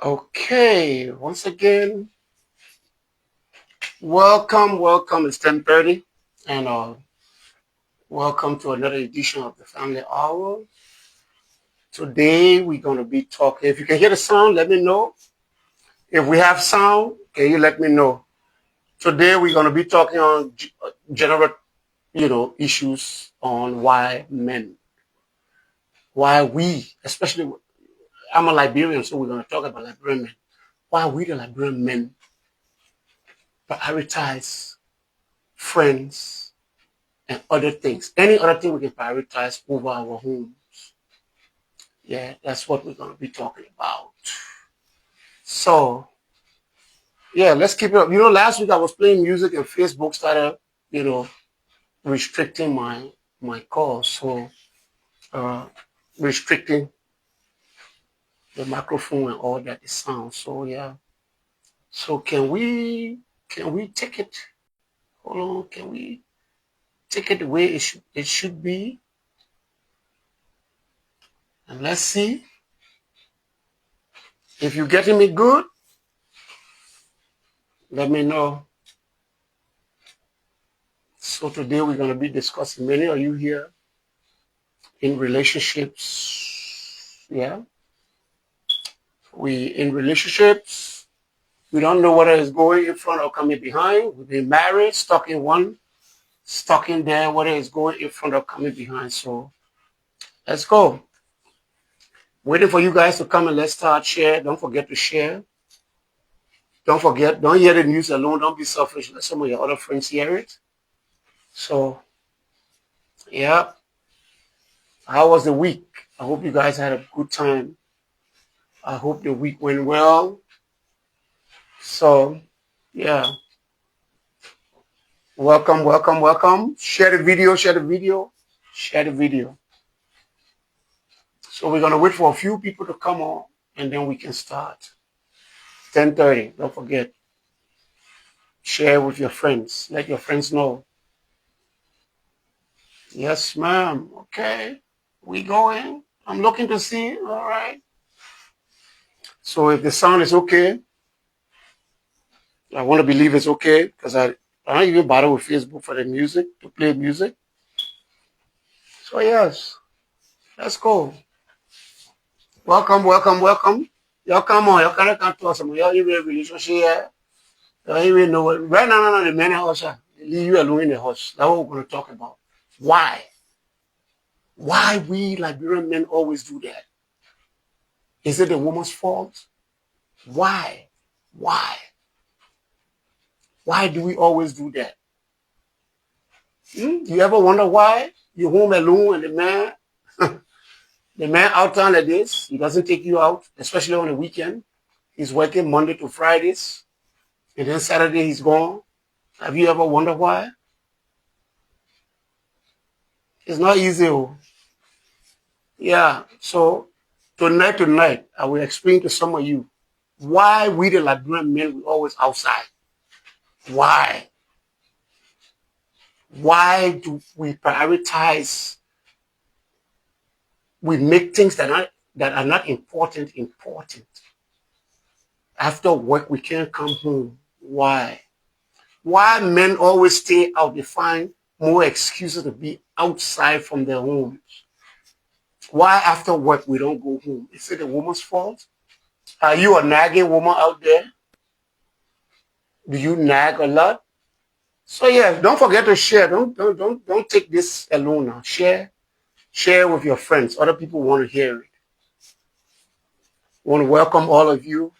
Okay, once again, welcome. It's 10:30, and welcome to another edition of the Family Hour. Today we're going to be talking. If you can hear the sound, let me know. If we have sound, can you let me know? Today we're going to be talking on general, issues on why we, especially I'm a Liberian, so we're going to talk about Liberian men. Why we, the Liberian men, prioritize friends and other things. Any other thing we can prioritize over our home. Yeah, that's what we're going to be talking about. So, yeah, let's keep it up. Last week I was playing music and Facebook started, you know, restricting my calls. So, uh, restricting the microphone and all that, the sound. So, yeah. So, can we take it? Hold on. Can we take it the way it should be? And let's see if you're getting me good. Let me know. So today we're going to be discussing, many of you here in relationships. Yeah. We in relationships. We don't know whether it's going in front or coming behind. We've been married, stuck in one, stuck in there, whether it's going in front or coming behind. So let's go. Waiting for you guys to come and let's start share. Don't forget to share. Don't hear the news alone. Don't be selfish. Let some of your other friends hear it. So, yeah. How was the week? I hope you guys had a good time. I hope the week went well. So, yeah. Welcome. Share the video. Share the video. So we're going to wait for a few people to come on and then we can start. 10:30. Don't forget. Share with your friends. Let your friends know. Yes, ma'am. Okay. We going. I'm looking to see. All right. So if the sound is okay, I want to believe it's okay because I don't even bother with Facebook for the music, to play music. So yes, let's go. Welcome. Y'all come on. Y'all can't talk to some. Y'all even relationship here. Y'all even know what. Right now, the men house. Leave you alone in the house. That's what we're going to talk about. Why? Why we Liberian men always do that? Is it the woman's fault? Why? Why? Why do we always do that? You ever wonder why you're home alone and the man out town like this, he doesn't take you out, especially on the weekend. He's working Monday to Fridays, and then Saturday he's gone. Have you ever wondered why? It's not easy. Oh. Yeah. So tonight, I will explain to some of you why we the Liberian men we always outside. Why? Why do we prioritize? We make things that are not important important. After work, we can't come home. Why? Why men always stay out? They find more excuses to be outside from their homes. Why after work we don't go home? Is it a woman's fault? Are you a nagging woman out there? Do you nag a lot? So yeah, don't forget to share. Don't take this alone now. Share with your friends. Other people want to hear it. I want to welcome all of you,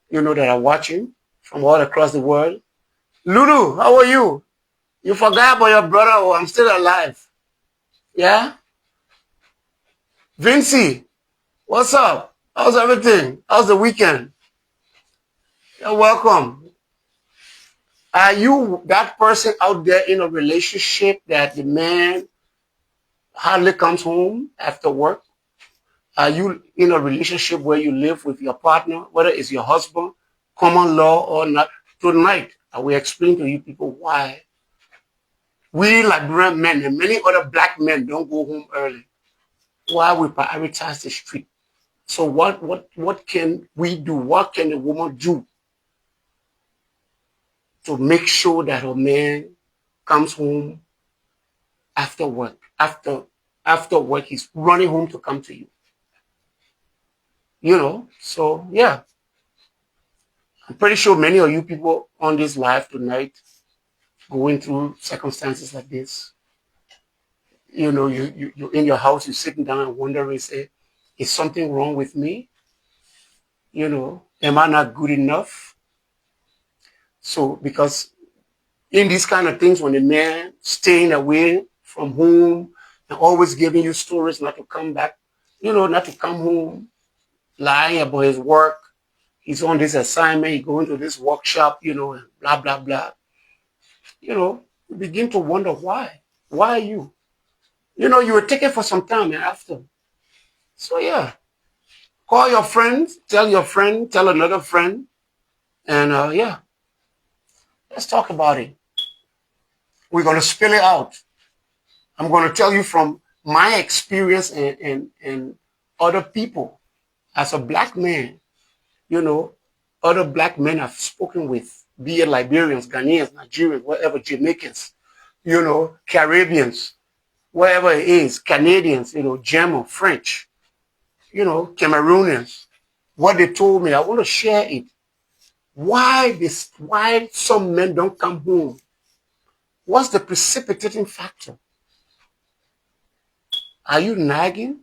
that are watching from all across the world. Lulu, how are you? You forgot about your brother. Oh, I'm still alive. Yeah? Vinci, what's up? How's everything? How's the weekend? You're welcome. Are you that person out there in a relationship that the man hardly comes home after work? Are you in a relationship where you live with your partner, whether it's your husband, common law or not? Tonight, I will explain to you people why we Liberian men and many other black men don't go home early. Why we prioritize the street. So what can we do? What can a woman do to make sure that her man comes home after work? After work, he's running home to come to you. So yeah, I'm pretty sure many of you people on this live tonight going through circumstances like this. You're in your house, you're sitting down and wondering, say, is something wrong with me? Am I not good enough? So, because in these kind of things, when a man staying away from home and always giving you stories not to come back, not to come home, lying about his work, he's on this assignment, he's going to this workshop, and blah, blah, blah. You begin to wonder why. Why are you? You were taken for some time after. So yeah, call your friends, tell another friend, and yeah, let's talk about it. We're going to spill it out. I'm going to tell you from my experience and other people as a black man, other black men I've spoken with, be it Liberians, Ghanaians, Nigerians, whatever, Jamaicans, Caribbeans, wherever it is, Canadians, German, French, Cameroonians. What they told me, I want to share it. Why some men don't come home? What's the precipitating factor? Are you nagging?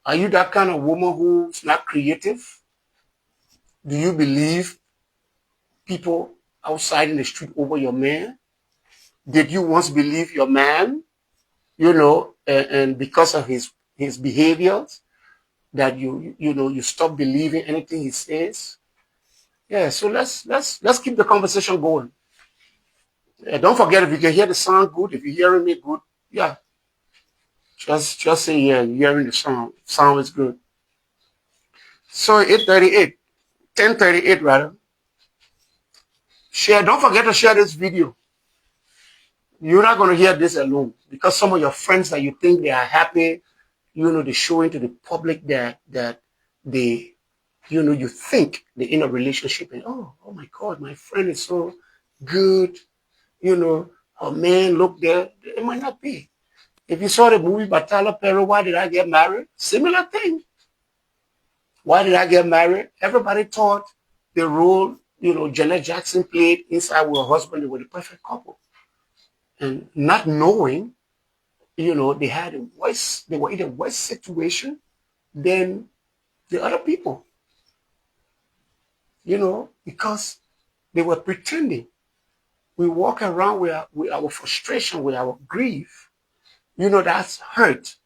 Are you that kind of woman who's not creative? Do you believe people outside in the street over your man? Did you once believe your man, and because of his behaviors, that you stop believing anything he says? Yeah, so let's keep the conversation going. Don't forget, if you can hear the sound good, if you're hearing me good, yeah, just say yeah, you're hearing the sound. Sound is good. So 8:38, 10:38 rather. Share. Don't forget to share this video. You're not going to hear this alone, because some of your friends that you think they are happy, they're showing to the public that they, you think they're in a relationship, and oh my God, my friend is so good, her man look there. It might not be. If you saw the movie by Tyler Perry, Why Did I Get Married? Similar thing. Why did I get married? Everybody thought the role, Janet Jackson played inside with her husband, they were the perfect couple. And not knowing, they had they were in a worse situation than the other people, because they were pretending. We walk around with our frustration, with our grief, that's hurt.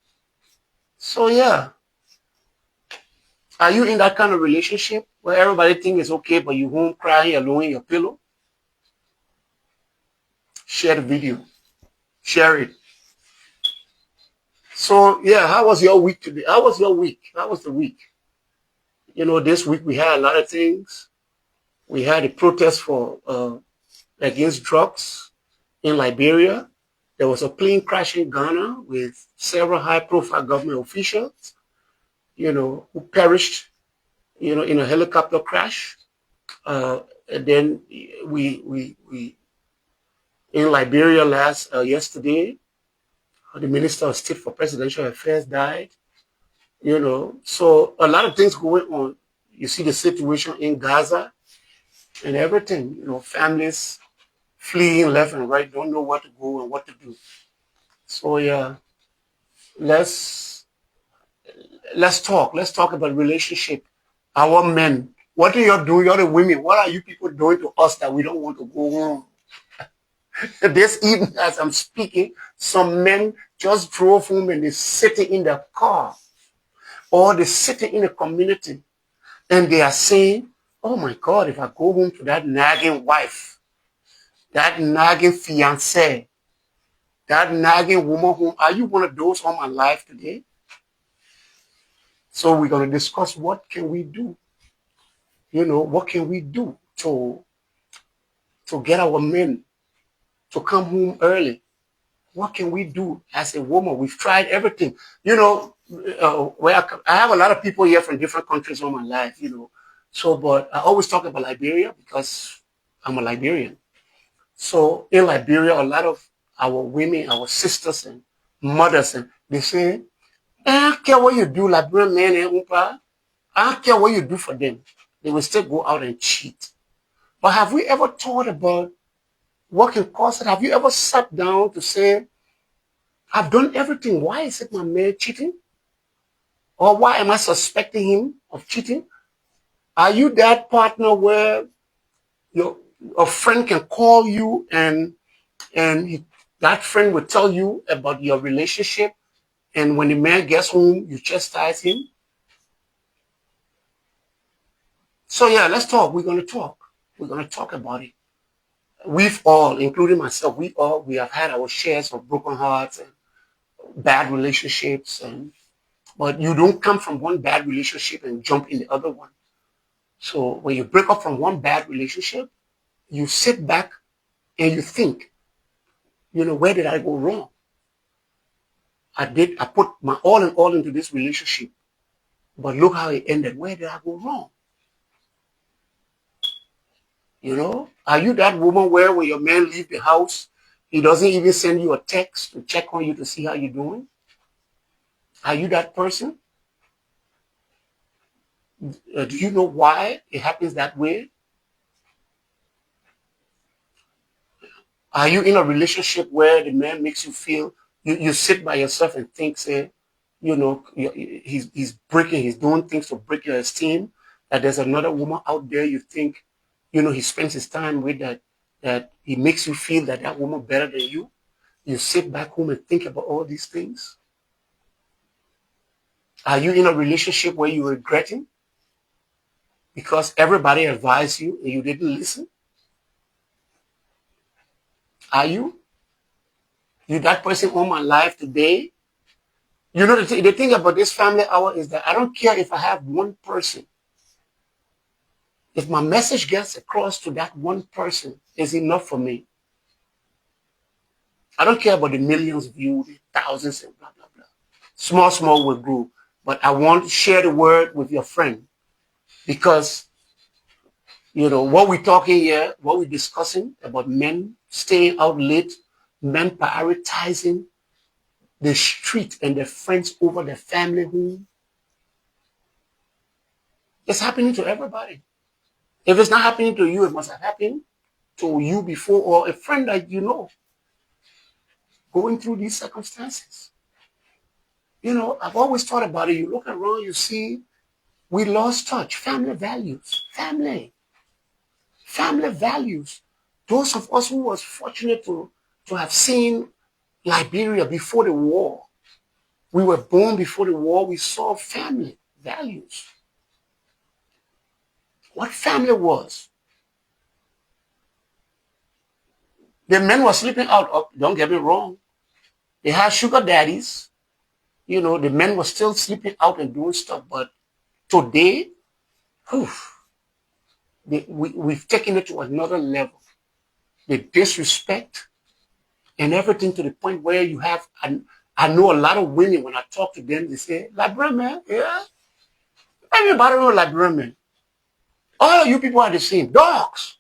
So yeah, are you in that kind of relationship where everybody thinks it's okay, but you home crying alone in your pillow? Share the video. Share it. So yeah, how was your week today? How was your week? How was the week? This week we had a lot of things. We had a protest for against drugs in Liberia. There was a plane crash in Ghana with several high-profile government officials, who perished, in a helicopter crash. And then we in Liberia yesterday, the Minister of State for Presidential Affairs died. So a lot of things going on. You see the situation in Gaza and everything. Families fleeing left and right, don't know what to go and what to do. So yeah, let's talk. Let's talk about relationship. Our men. What are you doing? You're the women. What are you people doing to us that we don't want to go home? This evening, as I'm speaking, some men just drove home and they're sitting in their car, or they're sitting in a community, and they are saying, oh my God, if I go home to that nagging wife, that nagging fiancé, that nagging woman home, are you one of those all my life today? So we're going to discuss what can we do? What can we do to get our men to come home early? What can we do as a woman? We've tried everything. where I have a lot of people here from different countries all my life, you know. So, but I always talk about Liberia because I'm a Liberian. So in Liberia, a lot of our women, our sisters and mothers, and they say, I don't care what you do, Liberian men and umpa. I don't care what you do for them. They will still go out and cheat. But have we ever thought about what can cause it? Have you ever sat down to say, I've done everything. Why is it my man cheating? Or why am I suspecting him of cheating? Are you that partner where your a friend can call you and that friend will tell you about your relationship, and when the man gets home, you chastise him? So yeah, let's talk. We're gonna talk. We're gonna talk about it. We've all, including myself, we have had our shares of broken hearts and bad relationships, and but you don't come from one bad relationship and jump in the other one. So when you break up from one bad relationship, you sit back and you think, where did I go wrong? I put my all in all into this relationship, but look how it ended. Where did I go wrong? Are you that woman where when your man leave the house, he doesn't even send you a text to check on you to see how you're doing? Are you that person? Do you know why it happens that way? Are you in a relationship where the man makes you feel you sit by yourself and think, say, he's doing things to break your esteem, that there's another woman out there you think, he spends his time with, that he makes you feel that woman better than you? You sit back home and think about all these things. Are you in a relationship where you're regretting because everybody advised you and you didn't listen? Are you? You that person all my life today? The thing about this family hour is that I don't care if I have one person. If my message gets across to that one person, is enough for me. I don't care about the millions viewed, thousands, and blah, blah, blah. Small will grow. But I want to share the word with your friend because, what we're talking here, what we're discussing about men staying out late, men prioritizing the street and their friends over their family home. It's happening to everybody. If it's not happening to you, it must have happened to you before, or a friend that you know going through these circumstances. I've always thought about it. You look around, you see, we lost touch. Family values. Family values. Those of us who was fortunate to have seen Liberia before the war, we were born before the war, we saw family values. What family was. The men were sleeping out. Don't get me wrong. They had sugar daddies. The men were still sleeping out and doing stuff. But today, we've taken it to another level. The disrespect and everything, to the point where you have, I know a lot of women, when I talk to them, they say, Liberian man, yeah. Everybody know Liberian man. All of you people are the same. Dogs.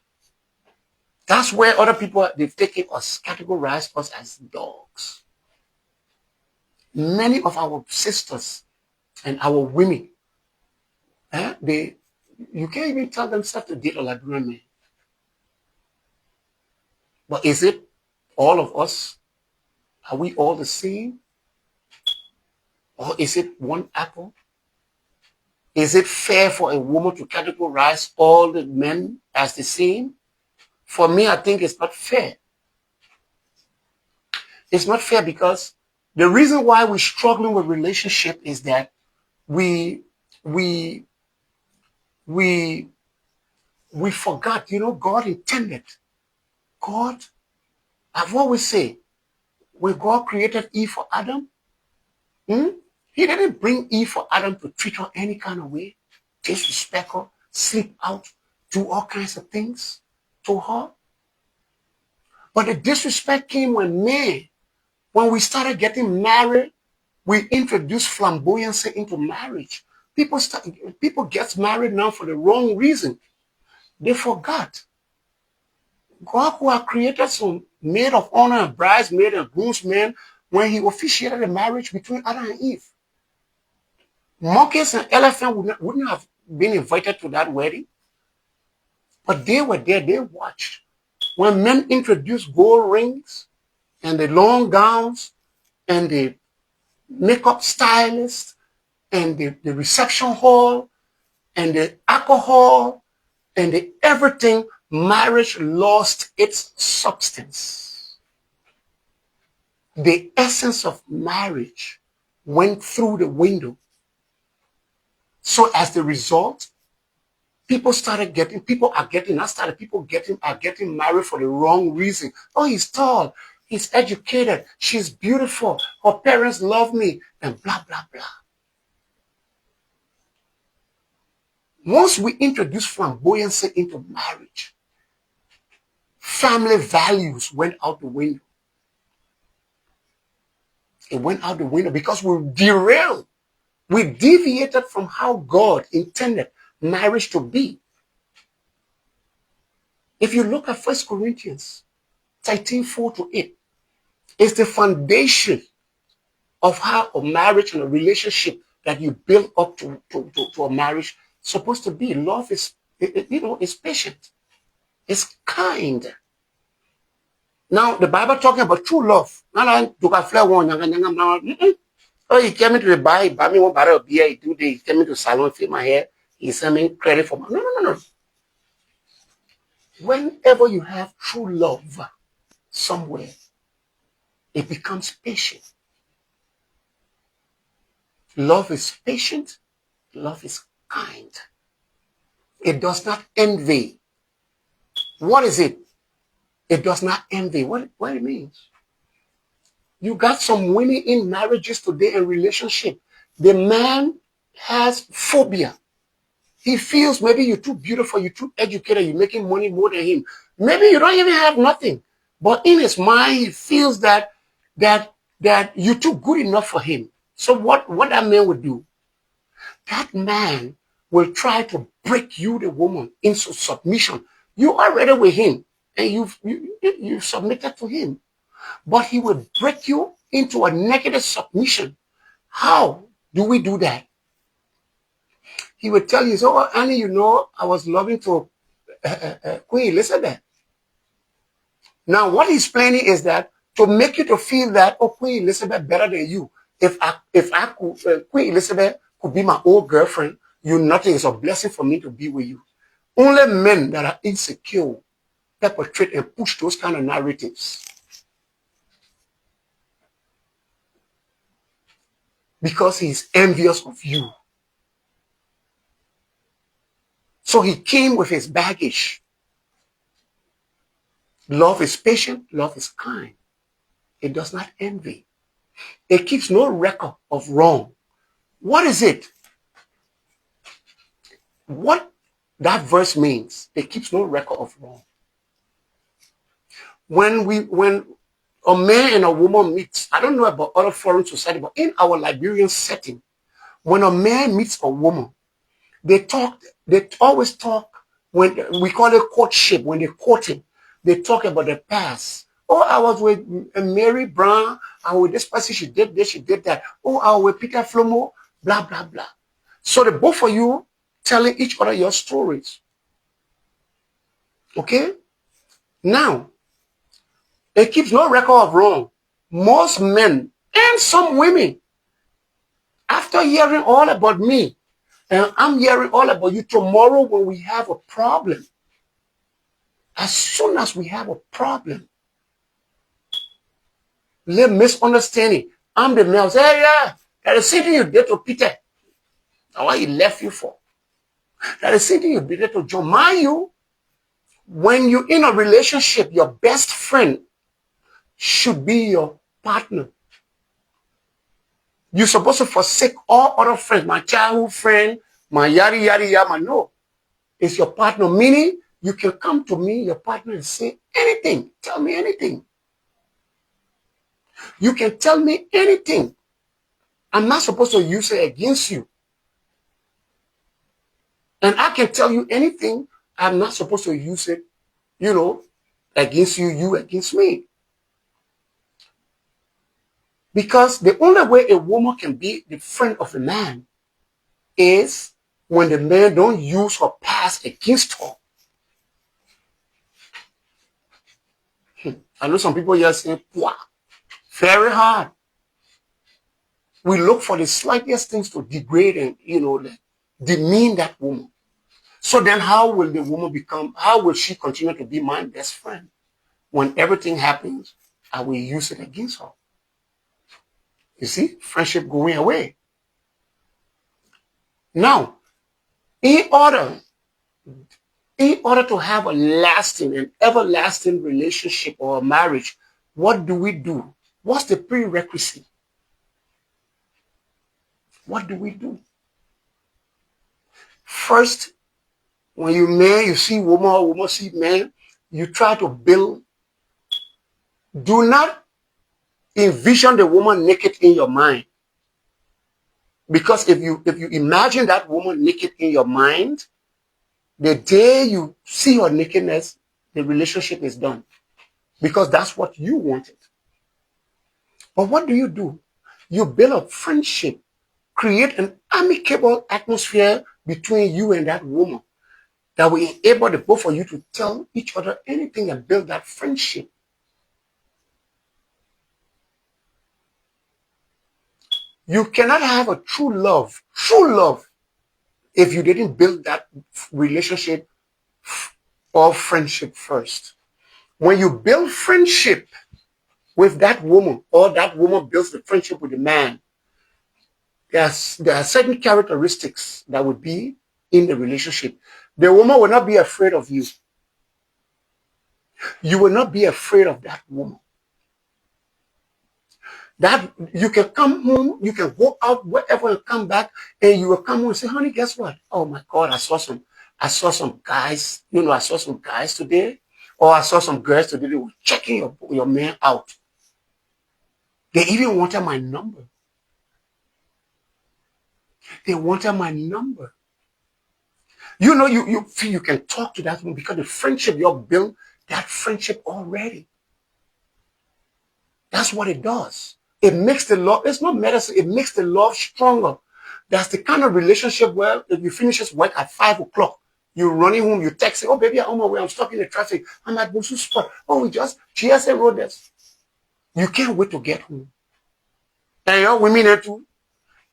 That's where other people, they've taken us, categorized us as dogs. Many of our sisters and our women, you can't even tell themselves to date a Liberian man. But is it all of us? Are we all the same? Or is it one apple? Is it fair for a woman to categorize all the men as the same? For me, I think it's not fair. It's not fair because the reason why we're struggling with relationship is that we forgot, God intended. God, I've always said, when God created Eve for Adam, he didn't bring Eve for Adam to treat her any kind of way, disrespect her, sleep out, do all kinds of things to her. But the disrespect came when we started getting married, we introduce flamboyancy into marriage. People get married now for the wrong reason. They forgot God, who had created some maid of honor and bridesmaid and groomsmen when he officiated the marriage between Adam and Eve. Monkeys and elephants wouldn't have been invited to that wedding, but they were there, they watched. When men introduced gold rings and the long gowns and the makeup stylist and the reception hall and the alcohol and the everything, marriage lost its substance. The essence of marriage went through the window. So as the result, people are getting married for the wrong reason. Oh, he's tall, he's educated, she's beautiful, her parents love me, and blah, blah, blah. Once we introduce flamboyancy into marriage, family values went out the window. It went out the window because we derailed. We deviated from how God intended marriage to be. If you look at 1 Corinthians 13:4-8, it's the foundation of how a marriage and a relationship that you build up to a marriage is supposed to be. Love is, is patient. It's kind. Now, the Bible talking about true love. Oh, he came into the bar, he bought me one bottle of beer, he came into the salon, fix my hair, he sent me credit for my... No. Whenever you have true love somewhere, it becomes patient. Love is patient. Love is kind. It does not envy. What is it? It does not envy. What it means? You got some women in marriages today and relationship. The man has phobia. He feels maybe you're too beautiful, you're too educated, you're making money more than him. Maybe you don't even have nothing. But in his mind, he feels that you're too good enough for him. So what that man would do, that man will try to break you, the woman, into submission. You are already with him, and you submitted to him. But he will break you into a negative submission. How do we do that? He would tell you, so Annie, I was loving to Queen Elizabeth. Now, what he's planning is that to make you to feel that, oh, Queen Elizabeth better than you. If I could, Queen Elizabeth could be my old girlfriend, nothing is a blessing for me to be with you. Only men that are insecure perpetrate and push those kind of narratives. Because he's envious of you. So he came with his baggage. Love is patient. Love is kind. It does not envy. It keeps no record of wrong. What is it? What that verse means, it keeps no record of wrong. When a man and a woman meets, I don't know about other foreign society, but in our Liberian setting, when a man meets a woman, they always talk, when we call it courtship, when they're courting, they talk about the past. Oh, I was with Mary Brown, I was with this person, she did this, she did that. Oh, I was with Peter Flomo, blah, blah, blah. So the both of you telling each other your stories. Okay? Now, it keeps no record of wrong. Most men and some women, after hearing all about me, and I'm hearing all about you, tomorrow when we have a problem, as soon as we have a problem, let misunderstanding. I'm the male. Say, hey, yeah, that is something you did to Peter. That's why he left you for. That is something you did to John. Mind you, when you're in a relationship, your best friend should be your partner. You're supposed to forsake all other friends. My childhood friend, my yada, yada, yada. No. It's your partner. Meaning, you can come to me, your partner, and say anything. Tell me anything. You can tell me anything. I'm not supposed to use it against you. And I can tell you anything, I'm not supposed to use it, against you, you against me. Because the only way a woman can be the friend of a man is when the man don't use her past against her. I know some people here saying, wow, very hard. We look for the slightest things to degrade and, demean that woman. So then how will she continue to be my best friend? When everything happens, I will use it against her. You see, friendship going away. Now, in order to have a lasting and everlasting relationship or a marriage, what do we do? What's the prerequisite? What do we do? First, when you see woman or woman see man, you try to build. Do not envision the woman naked in your mind. Because if you imagine that woman naked in your mind, the day you see her nakedness, the relationship is done. Because that's what you wanted. But what do? You build a friendship, create an amicable atmosphere between you and that woman that will enable the both of you to tell each other anything and build that friendship. You cannot have a true love, if you didn't build that relationship or friendship first. When you build friendship with that woman, or that woman builds the friendship with the man, there are certain characteristics that would be in the relationship. The woman will not be afraid of you. You will not be afraid of that woman. That you can come home, you can go out wherever and come back, and you will come home and say, honey, guess what? Oh my God, I saw some guys, I saw some guys today, or I saw some girls today, they were checking your man out. They even wanted my number. They wanted my number. You feel you can talk to that woman because the friendship you're built, that friendship already. That's what it does. It makes the love, it's not medicine, it makes the love stronger. That's the kind of relationship where if you finish this work at 5 o'clock, you're running home, you text, oh baby, I'm on my way, I'm stuck in the traffic, I'm at Busu spot. Oh, we just GSA road this. You can't wait to get home. And your women too,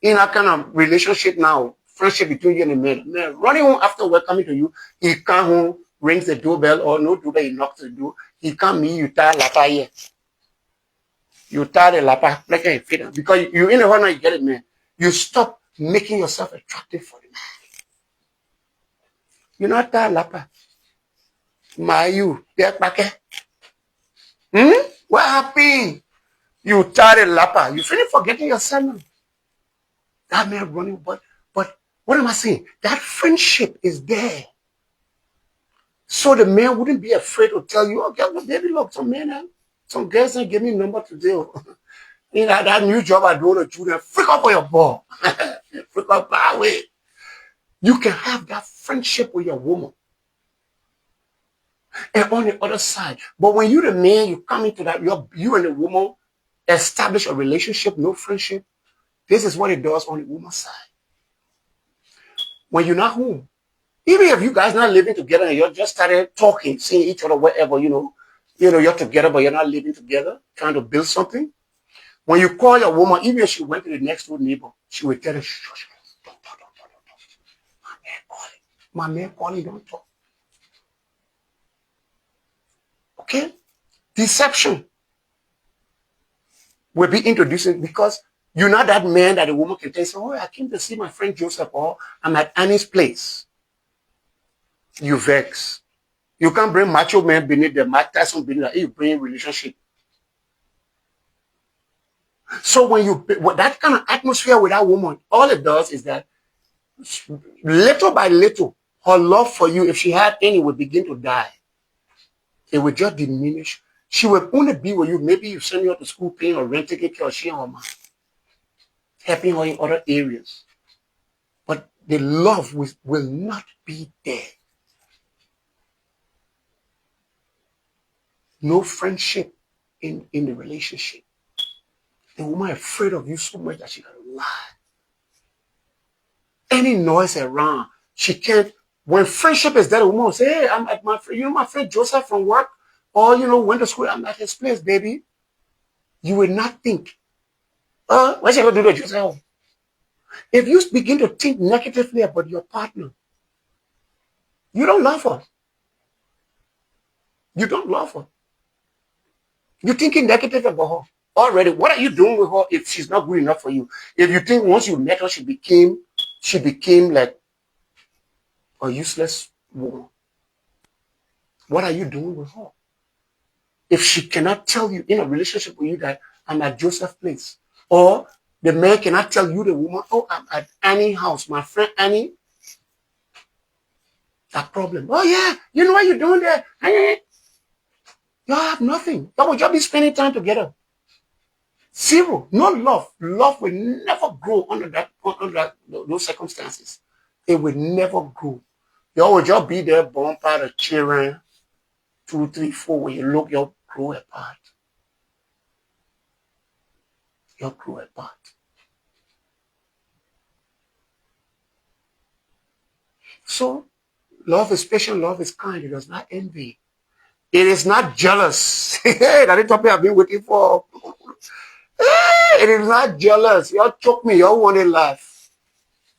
in that kind of relationship now, friendship between you and the man, running home after work, coming to you, he come home, rings the doorbell, or no doorbell, he knocks the door, he come meet you, tie la paille. You tie the lapa, like a feeder, because you in the corner, you get it, man. You stop making yourself attractive for the man. You not tie lapa. My you, get back. What happened? You tie the lapa. You finish forgetting yourself now. That man running, but what am I saying? That friendship is there. So the man wouldn't be afraid to tell you, okay, well, baby, look, some girls ain't give me a number today. That new job I do to children, freak up on your ball. Freak up that way. You can have that friendship with your woman. And on the other side, but when you the man, you come into that, you and the woman establish a relationship, no friendship. This is what it does on the woman's side. When you're not home, even if you guys not living together and you just started talking, seeing each other wherever, you're together, but you're not living together, trying to build something. When you call your woman, even if she went to the next door neighbor, she will tell her, shh, don't talk. My man calling, don't talk. Okay? Deception will be introduced because you're not that man that a woman can tell you, oh, I came to see my friend Joseph, or I'm at Annie's place. You vex. You can't bring macho man beneath the Mike Tyson beneath that. You bring relationship. So when that kind of atmosphere with that woman, all it does is that little by little, her love for you, if she had any, would begin to die. It would just diminish. She will only be with you. Maybe you send her to school paying or rent ticket, or she and her mom. helping her in other areas. But the love will not be there. No friendship in the relationship. The woman is afraid of you so much that she can lie. Any noise around, she can't. When friendship is there, the woman will say, hey, I'm at my friend, my friend Joseph from work, or went to school, I'm at his place, baby. You will not think, what's she going to do to Joseph? If you begin to think negatively about your partner, you don't love her. You don't love her. You're thinking negative about her already. What are you doing with her if she's not good enough for you? If you think once you met her, she became like a useless woman. What are you doing with her? If she cannot tell you in a relationship with you that I'm at Joseph's place, or the man cannot tell you, the woman, oh, I'm at Annie's house, my friend Annie, that problem. Oh yeah, you know what you're doing there? You have nothing. You will just be spending time together. Zero. No love. Love will never grow under those circumstances. It will never grow. You will just be there, bumper the children, 2, 3, 4. When you look, you'll grow apart. You'll grow apart. So, love is patient, love is kind. It does not envy. It is not jealous. That is topic I've been waiting for. It is not jealous. Y'all choke me. Y'all want to laugh.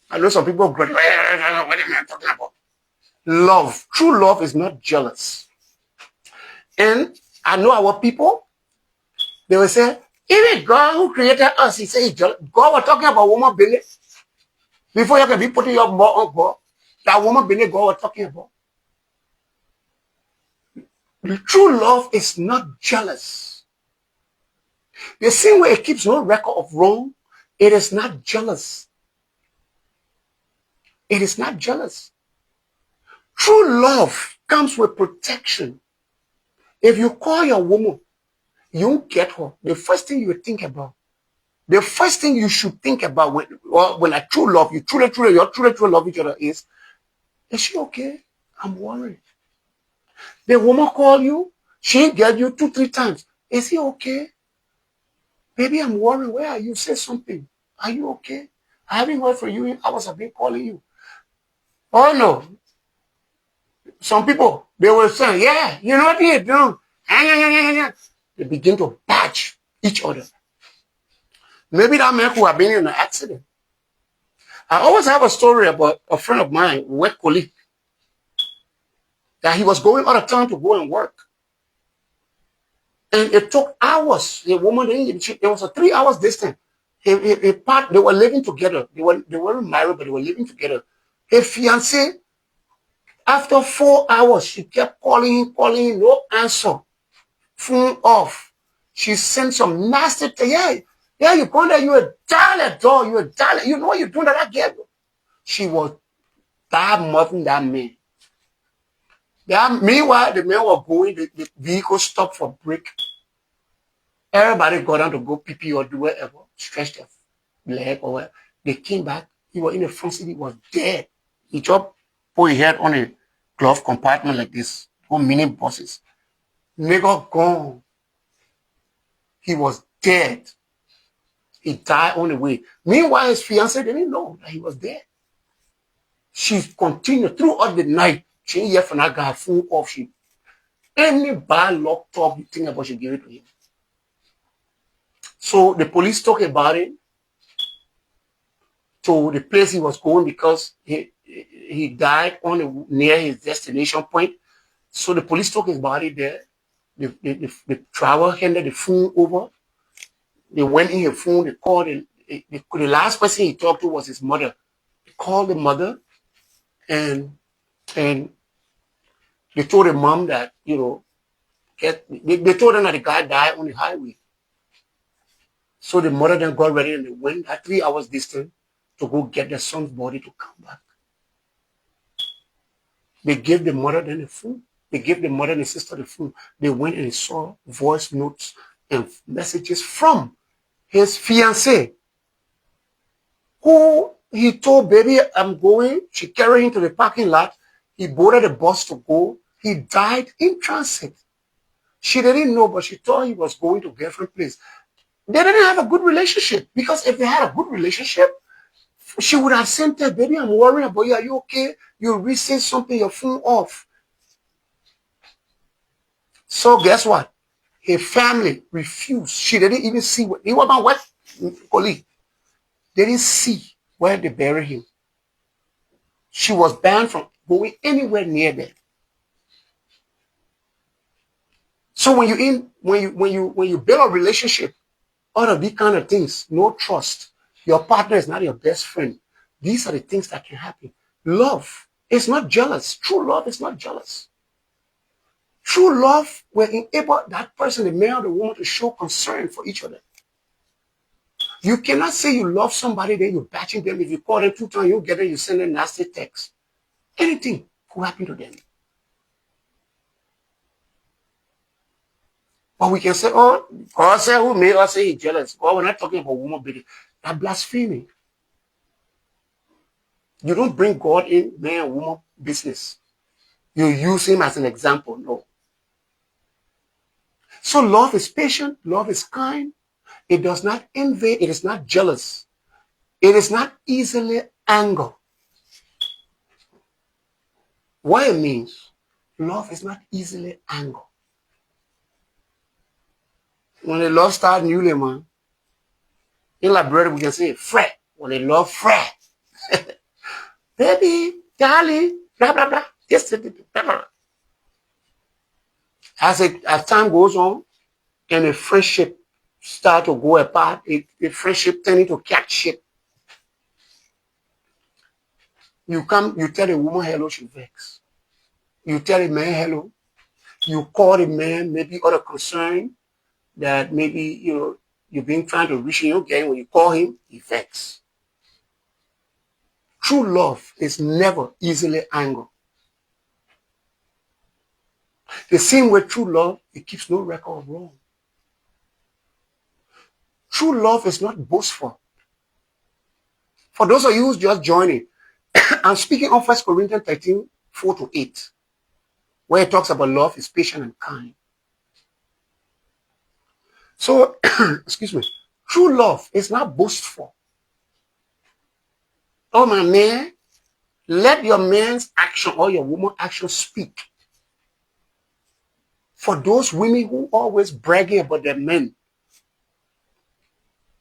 I know some people go, what am I talking about? Love. True love is not jealous. And I know our people, they will say, even God who created us, he said, God was talking about woman belly. Before you can be putting your more on God, that woman belly God was talking about. The true love is not jealous. The same way it keeps no record of wrong, it is not jealous. It is not jealous. True love comes with protection. If you call your woman, you won't get her. The first thing you think about, the first thing you should think about when a true love, you truly love each other is she okay? I'm worried. The woman call you, she get you 2, 3 times. Is he okay? Baby, I'm worried. Where are you? Say something. Are you okay? I haven't heard from you in hours. I've been calling you. Oh no. Some people, they will say, yeah, you know what you're doing. They begin to badge each other. Maybe that man could have been in an accident. I always have a story about a friend of mine, work colleague, that he was going out of town to go and work. And it took hours. The woman, it was a 3 hours distance. They were living together. They weren't married, but they were living together. His fiancée, after 4 hours, she kept calling, no answer. Phone off. She sent some nasty thing. Yeah, you gone there, you a darling dog, you a darling. You know what you're doing that I get you. She was bad mouthing that man. Meanwhile, the man was going, the vehicle stopped for break. Everybody got down to go pee or do whatever, stretch their leg or whatever. They came back. He was in the front seat. He was dead. He just put his head on a glove compartment like this. 2 mini buses. Nigga gone. He was dead. He died on the way. Meanwhile, his fiancée didn't know that he was dead. She continued throughout the night. She didn't hear from that guy, full off. Any bad luck talk you think about, she give it to him. So the police talk about it to the place he was going because he died near his destination point. So the police took his body there. The driver handed the phone over. They went in his phone. They called. The last person he talked to was his mother. They called the mother, and they told the mom that they told them that the guy died on the highway. So the mother then got ready and they went at 3 hours distance to go get their son's body to come back. They gave the mother then the phone. They gave the mother and the sister the phone. They went and saw voice notes and messages from his fiancée. who he told, baby, I'm going. She carried him to the parking lot. He boarded the bus to go. He died in transit. She didn't know, but she thought he was going to girlfriend place. They didn't have a good relationship, because if they had a good relationship, she would have sent her, baby, I'm worried about you. Are you okay? You receive something, your phone off. So guess what? Her family refused. She didn't even see what he was my wife colleague. They didn't see where they buried him. She was banned from going anywhere near there. So when you build a relationship, all of these kind of things, no trust, your partner is not your best friend. These are the things that can happen. Love is not jealous. True love is not jealous. True love will enable that person, the man or the woman, to show concern for each other. You cannot say you love somebody, then you're batching them. If you call them 2 times, you get them, you send them nasty text. Anything could happen to them. But we can say, oh, God said who made us say he's jealous. Oh, we're not talking about woman beating. That's blasphemy. You don't bring God in man and woman business. You use him as an example. No. So love is patient. Love is kind. It does not envy. It is not jealous. It is not easily angered. What it means, love is not easily angered. When the love starts newly, man, in Liberia, we can say fret. When they love fret. Baby, darling, blah, blah, blah. Yes, blah, blah. As time goes on, and the friendship start to go apart, the friendship turn into catship. You tell the woman hello, she vex. You tell the man hello. You call the man, maybe other concern that maybe you've been trying to reach him again. When you call him, he vex. True love is never easily angered. The same way true love, it keeps no record of wrong. True love is not boastful. For those of you who's just joining, I'm speaking on 1 Corinthians 13, 4-8, where it talks about love is patient and kind. So, excuse me, true love is not boastful. Oh, my man, let your man's action or your woman's action speak. For those women who always bragging about their men,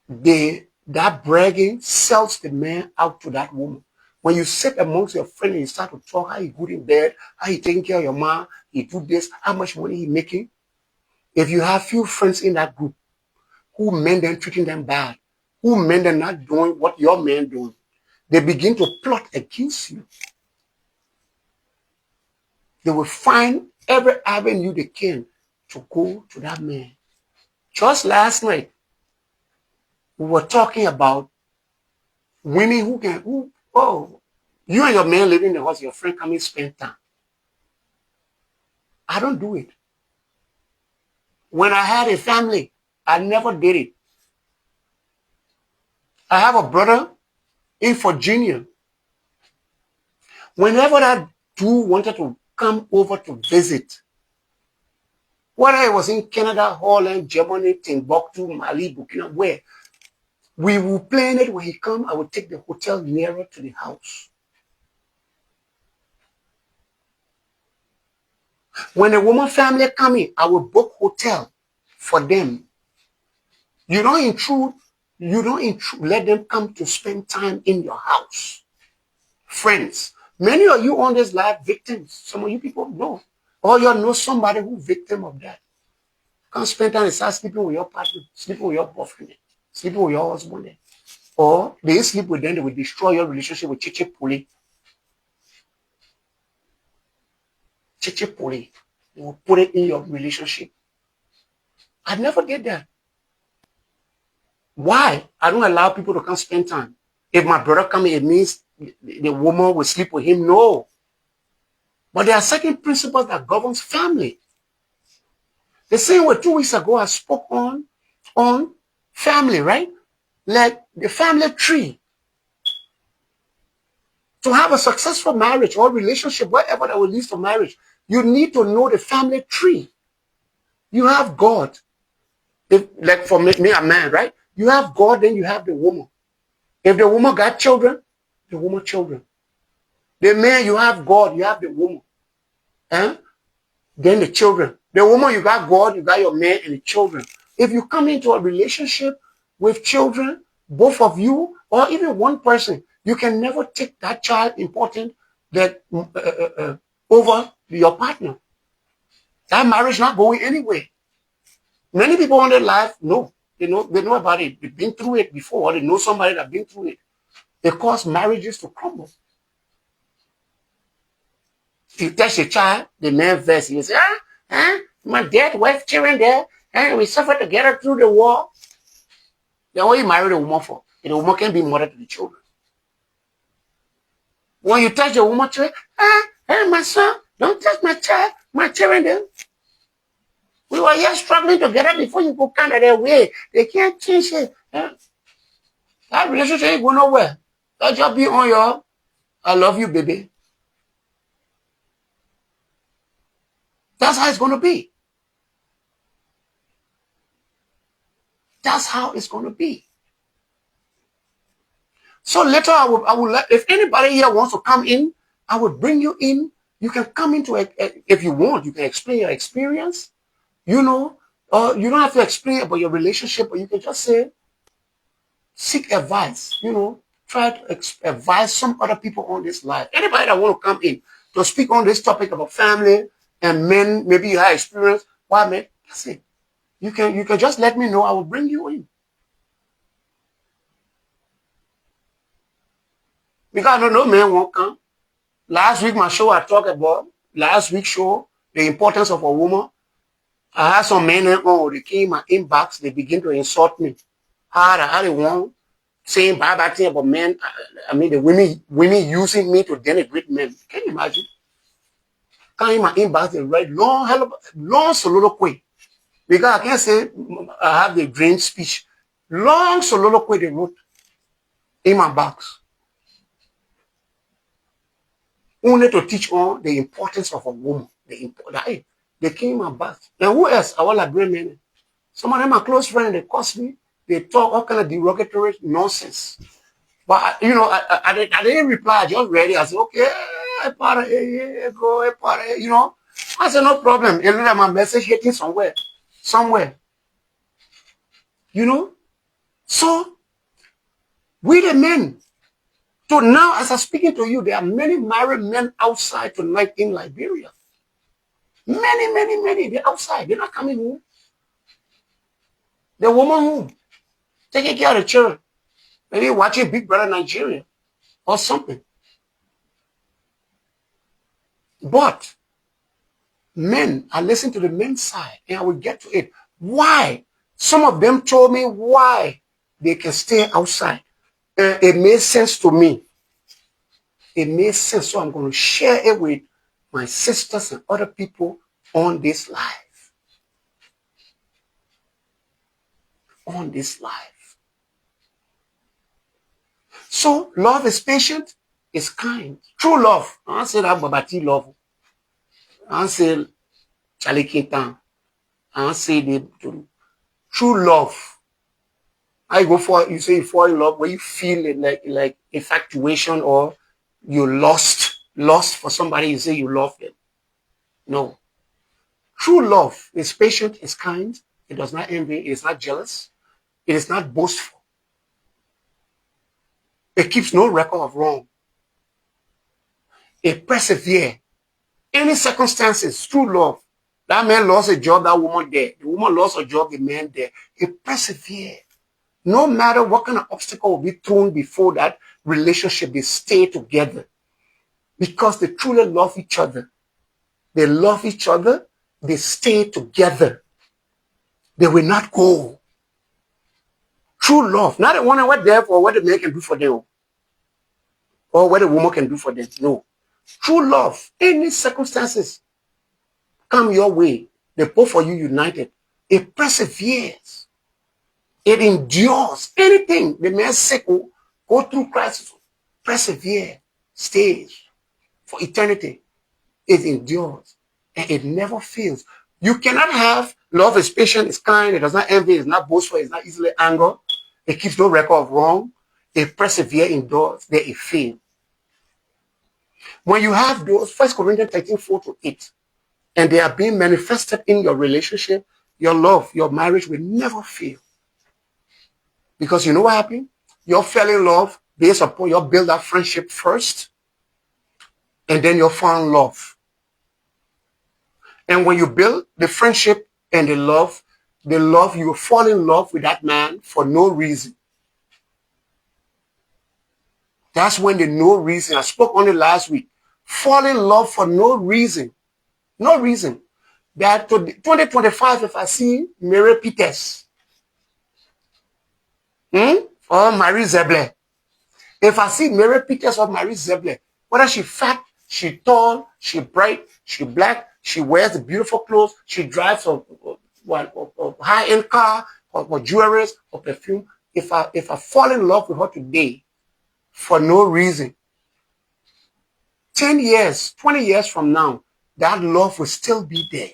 that bragging sells the man out to that woman. When you sit amongst your friends and you start to talk how he good in bed, how he taking care of your mom, he do this, how much money he making. If you have few friends in that group who men then treating them bad, who men then not doing what your man doing, they begin to plot against you. They will find every avenue they can to go to that man. Just last night, we were talking about women you and your man living in the house, your friend coming spend time. I don't do it. When I had a family, I never did it. I have a brother in Virginia. Whenever that dude wanted to come over to visit, whether it was in Canada, Holland, Germany, Timbuktu, Mali, Burkina, where, we will plan it when he come. I will take the hotel nearer to the house. When the woman family coming, I will book hotel for them. You don't intrude. Let them come to spend time in your house. Friends, many of you on this live victims. Some of you people know. Or you know somebody who victim of that. Come spend time and start sleeping with your partner, sleeping with your boyfriend, sleeping with your husband. Or they sleep with them, they will destroy your relationship with Chiche Poli. Chiche Poli. They will put it in your relationship. I never did that. Why? I don't allow people to come spend time. If my brother come in, it means the woman will sleep with him. No. But there are certain principles that governs family. The same way 2 weeks ago I spoke on family, right? Like the family tree. To have a successful marriage or relationship, whatever that will lead to marriage, you need to know the family tree. You have God. If, like for me, a man, right? You have God, then you have the woman. If the woman got children, the woman children. The man, you have God, you have the woman. Eh? Then the children. The woman, you got God, you got your man and the children. If you come into a relationship with children, both of you, or even one person, you can never take that child important that over your partner. That marriage not going anywhere. Many people in their life know. They know about it. They've been through it before, or they know somebody that's been through it. It causes marriages to crumble. If you touch a child, the man verse, you say, my dead wife, children there, and we suffer together through the war. Then what you marry a woman for? And the woman can be mother to the children. When you touch a woman, my son, don't touch my child, my children there. We were here struggling together before you go kind of their way. They can't change it. That relationship ain't go nowhere. Don't just be on your, I love you, baby. That's how it's going to be. That's how it's going to be. So later, I will let, if anybody here wants to come in, I will bring you in. You can come into it if you want. You can explain your experience. You know, you don't have to explain about your relationship, but you can just say, seek advice. You know, try to advise some other people on this life. Anybody that want to come in to speak on this topic about family and men, maybe you have experience. Why, man? That's it. You can just let me know. I will bring you in. Because I don't know, man won't come. Last week, my show I talked about, last week's show, the importance of a woman. I had some men they came in my inbox, they begin to insult me. How they want, saying bad thing about men. I mean, the women using me to denigrate men. Can you imagine? Come in my inbox, they write long soliloquy. Because I can't say I have the grand speech. Long soliloquy they wrote in my box. Only to teach on the importance of a woman. They came in my back. And who else? I want to bring men. Some of them are close friends. They cost me. They talk all kind of derogatory nonsense. But, you know, I didn't reply. I just read it. I said, okay, you know. I said, no problem. You know, my message hitting somewhere. You know. So, we the men. So now, as I'm speaking to you, there are many married men outside tonight in Liberia. Many. They're outside. They're not coming home. The woman home, taking care of the children. Maybe watching Big Brother Nigeria or something. But men, I listen to the men's side and I will get to it. Why? Some of them told me why they can stay outside. It made sense to me. It made sense. So I'm going to share it with my sisters and other people on this life. On this life. So love is patient, is kind. True love. I don't say that Babati love. I don't say Charlie Kintan. I don't say the true love. You say you fall in love when you feel it like infatuation or you lost for somebody, you say you love them. No. True love is patient, is kind, it does not envy, it is not jealous, it is not boastful. It keeps no record of wrong. It perseveres. Any circumstances, true love. That man lost a job, that woman there. The woman lost a job, the man there. It perseveres. No matter what kind of obstacle will be thrown before that relationship, they stay together. Because they truly love each other. They love each other. They stay together. They will not go. True love. Not the one what there for what the man can do for them. Or what the woman can do for them. No. True love. Any circumstances come your way. They both for you united. It perseveres. It endures. Anything the man sick go through crisis. Persevere. stays for eternity. It endures and it never fails. You cannot have love is patient, is kind, it does not envy, it's not boastful, it's not easily angered, it keeps no record of wrong, it perseveres, endures, then it fails. When you have those, 1 Corinthians 13, 4-8, and they are being manifested in your relationship, your love, your marriage will never fail. Because you know what happened? You fell in love based upon you build that friendship first, and then you fall in love. And when you build the friendship and the love, you fall in love with that man for no reason. That's when the no reason. I spoke on it last week. Fall in love for no reason. No reason. That to 2025, if I see Mary Peters, or Marie Zebler, if I see Mary Peters or Marie Zebler, whether she fat, she tall, she bright, she black, she wears the beautiful clothes, she drives a high-end car, or jewelry, or perfume, if I fall in love with her today for no reason, 10 years, 20 years from now, that love will still be there.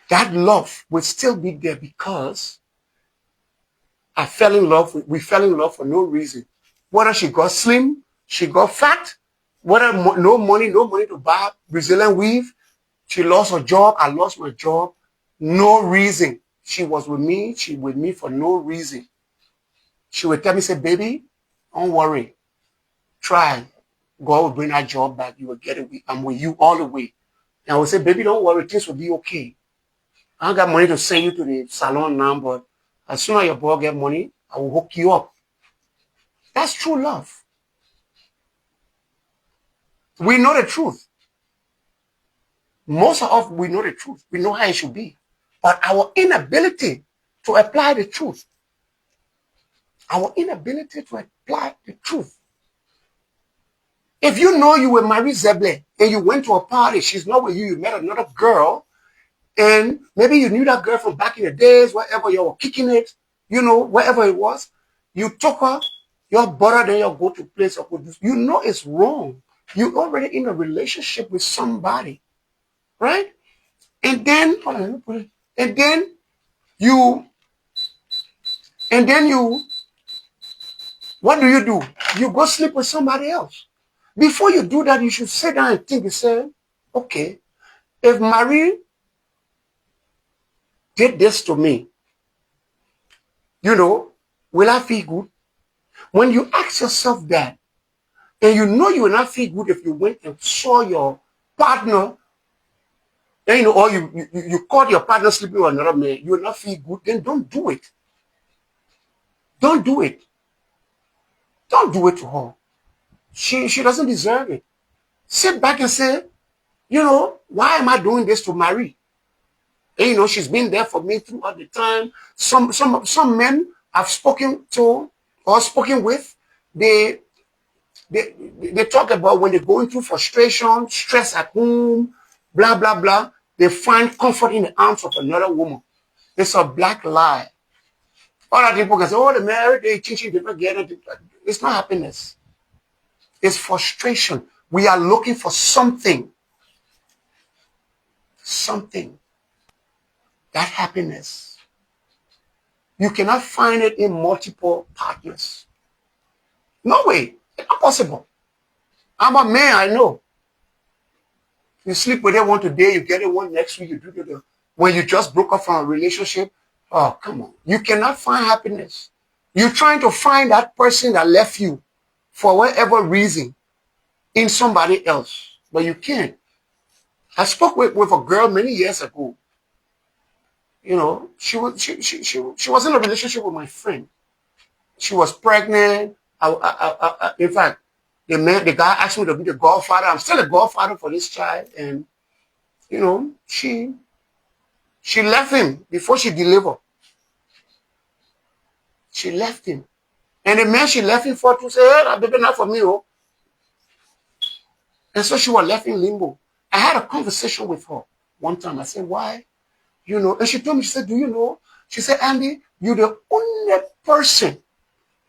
That love will still be there because we fell in love for no reason. Whether she got slim, she got fat, whether no money to buy Brazilian weave, she lost her job, I lost my job, no reason. She was with me, she with me for no reason. She would tell me, say, baby, don't worry. Try. God will bring that job back. You will get it. I'm with you all the way. And I would say, baby, don't worry. Things will be okay. I don't got money to send you to the salon now, but as soon as your boy get money, I will hook you up. That's true love. We know the truth. Most of us, we know the truth. We know how it should be. But our inability to apply the truth, If you know you were Marie Zebler and you went to a party, she's not with you, you met another girl, and maybe you knew that girl from back in the days, wherever you were kicking it, wherever it was, you took her, your brother, then you go to place of you know it's wrong. You're already in a relationship with somebody, right? And then you what do? You go sleep with somebody else. Before you do that, you should sit down and think and say, okay, if Marie did this to me, will I feel good? When you ask yourself that, and you know you will not feel good if you went and saw your partner, and or you caught your partner sleeping with another man, you will not feel good, then don't do it. Don't do it. Don't do it to her. She doesn't deserve it. Sit back and say, why am I doing this to Marie? And she's been there for me throughout the time. Some men I've spoken to or spoken with, they talk about when they're going through frustration, stress at home, blah, blah, blah. They find comfort in the arms of another woman. It's a black lie. Other people can say, oh, the married, they teaching, they get it. It's not happiness. It's frustration. We are looking for something. Something. That happiness. You cannot find it in multiple partners. No way. It's not possible. I'm a man, I know. You sleep with it one today, you get it one next week, you do it. When you just broke up from a relationship, oh, come on. You cannot find happiness. You're trying to find that person that left you for whatever reason in somebody else, but you can't. I spoke with a girl many years ago. She was in a relationship with my friend. She was pregnant. In fact, the guy asked me to be the godfather. I'm still a godfather for this child, and she left him before she delivered. She left him, and the man she left him for to say, "Hey, baby, not for me, oh." And so she was left in limbo. I had a conversation with her one time. I said, "Why?" And she told me, she said, "Do you know?" She said, "Andy, you're the only person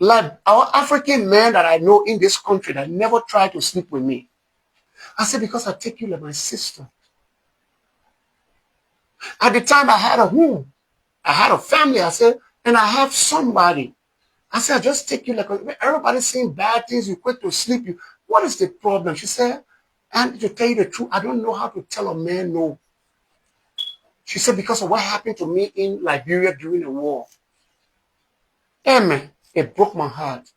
Like our African men that I know in this country that never try to sleep with me. I said, because I take you like my sister. At the time I had a home. I had a family. I said, and I have somebody. I said, I just take you like everybody's saying bad things. You quick to sleep. What is the problem? She said, and to tell you the truth, I don't know how to tell a man no. She said, because of what happened to me in Liberia during the war. Amen. It broke my heart.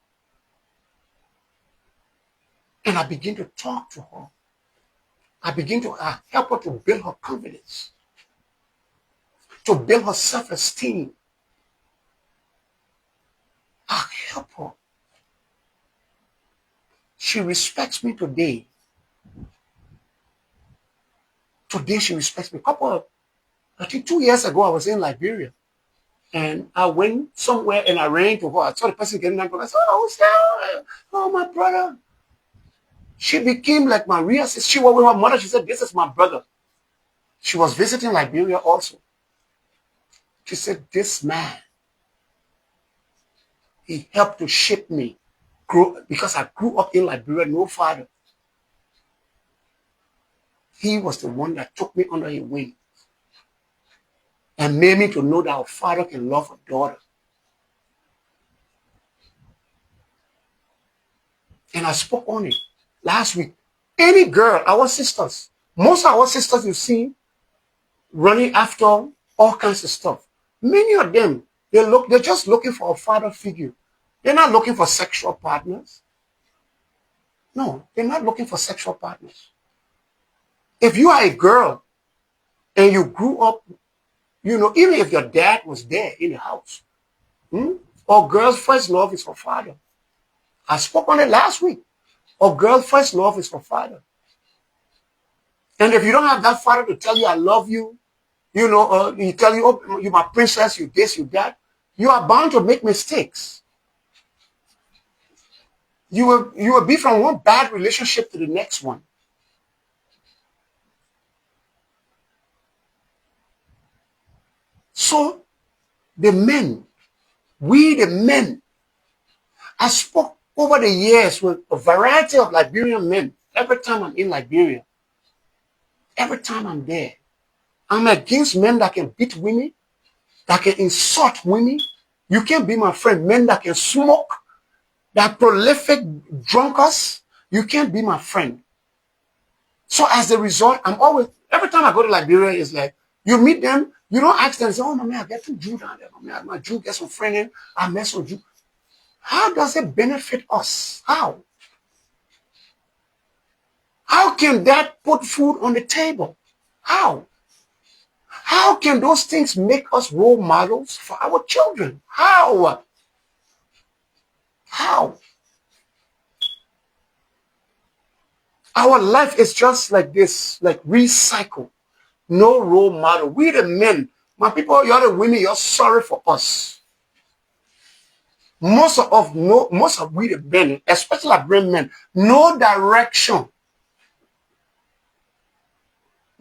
And I began to talk to her. I began to help her to build her confidence, to build her self-esteem. I help her. She respects me today. Today she respects me. I think 2 years ago, I was in Liberia. And I went somewhere and I ran to her. I saw the person getting down. I said, oh, who's that? Oh, my brother. She became like my real sister. She was with her mother. She said, this is my brother. She was visiting Liberia also. She said, this man, he helped to shape me. Because I grew up in Liberia, no father. He was the one that took me under his wing and made me to know that a father can love a daughter. And I spoke on it last week. Any girl, our sisters, most of our sisters you see running after all kinds of stuff. Many of them, they're just looking for a father figure. They're not looking for sexual partners. No, they're not looking for sexual partners. If you are a girl and you grew up, even if your dad was there in the house, or girl's first love is her father. I spoke on it last week. Or girl's first love is her father. And if you don't have that father to tell you, I love you, he tell you, oh, you're my princess, you this, you that, you are bound to make mistakes. You will be from one bad relationship to the next one. So the men, I spoke over the years with a variety of Liberian men. Every time I'm in Liberia, every time I'm there, I'm against men that can beat women, that can insult women. You can't be my friend. Men that can smoke, that prolific drunkards, you can't be my friend. So as a result, every time I go to Liberia, it's like, you meet them, you don't ask them, say, oh, man, I get some Jew down there. My Jew gets some friend in, I mess with Jew. How does it benefit us? How? How can that put food on the table? How? How can those things make us role models for our children? How? How? Our life is just like this, like recycle. No role model. We the men, my people, you're the women, you're sorry for us. Most of we the men, especially Liberian men, no direction.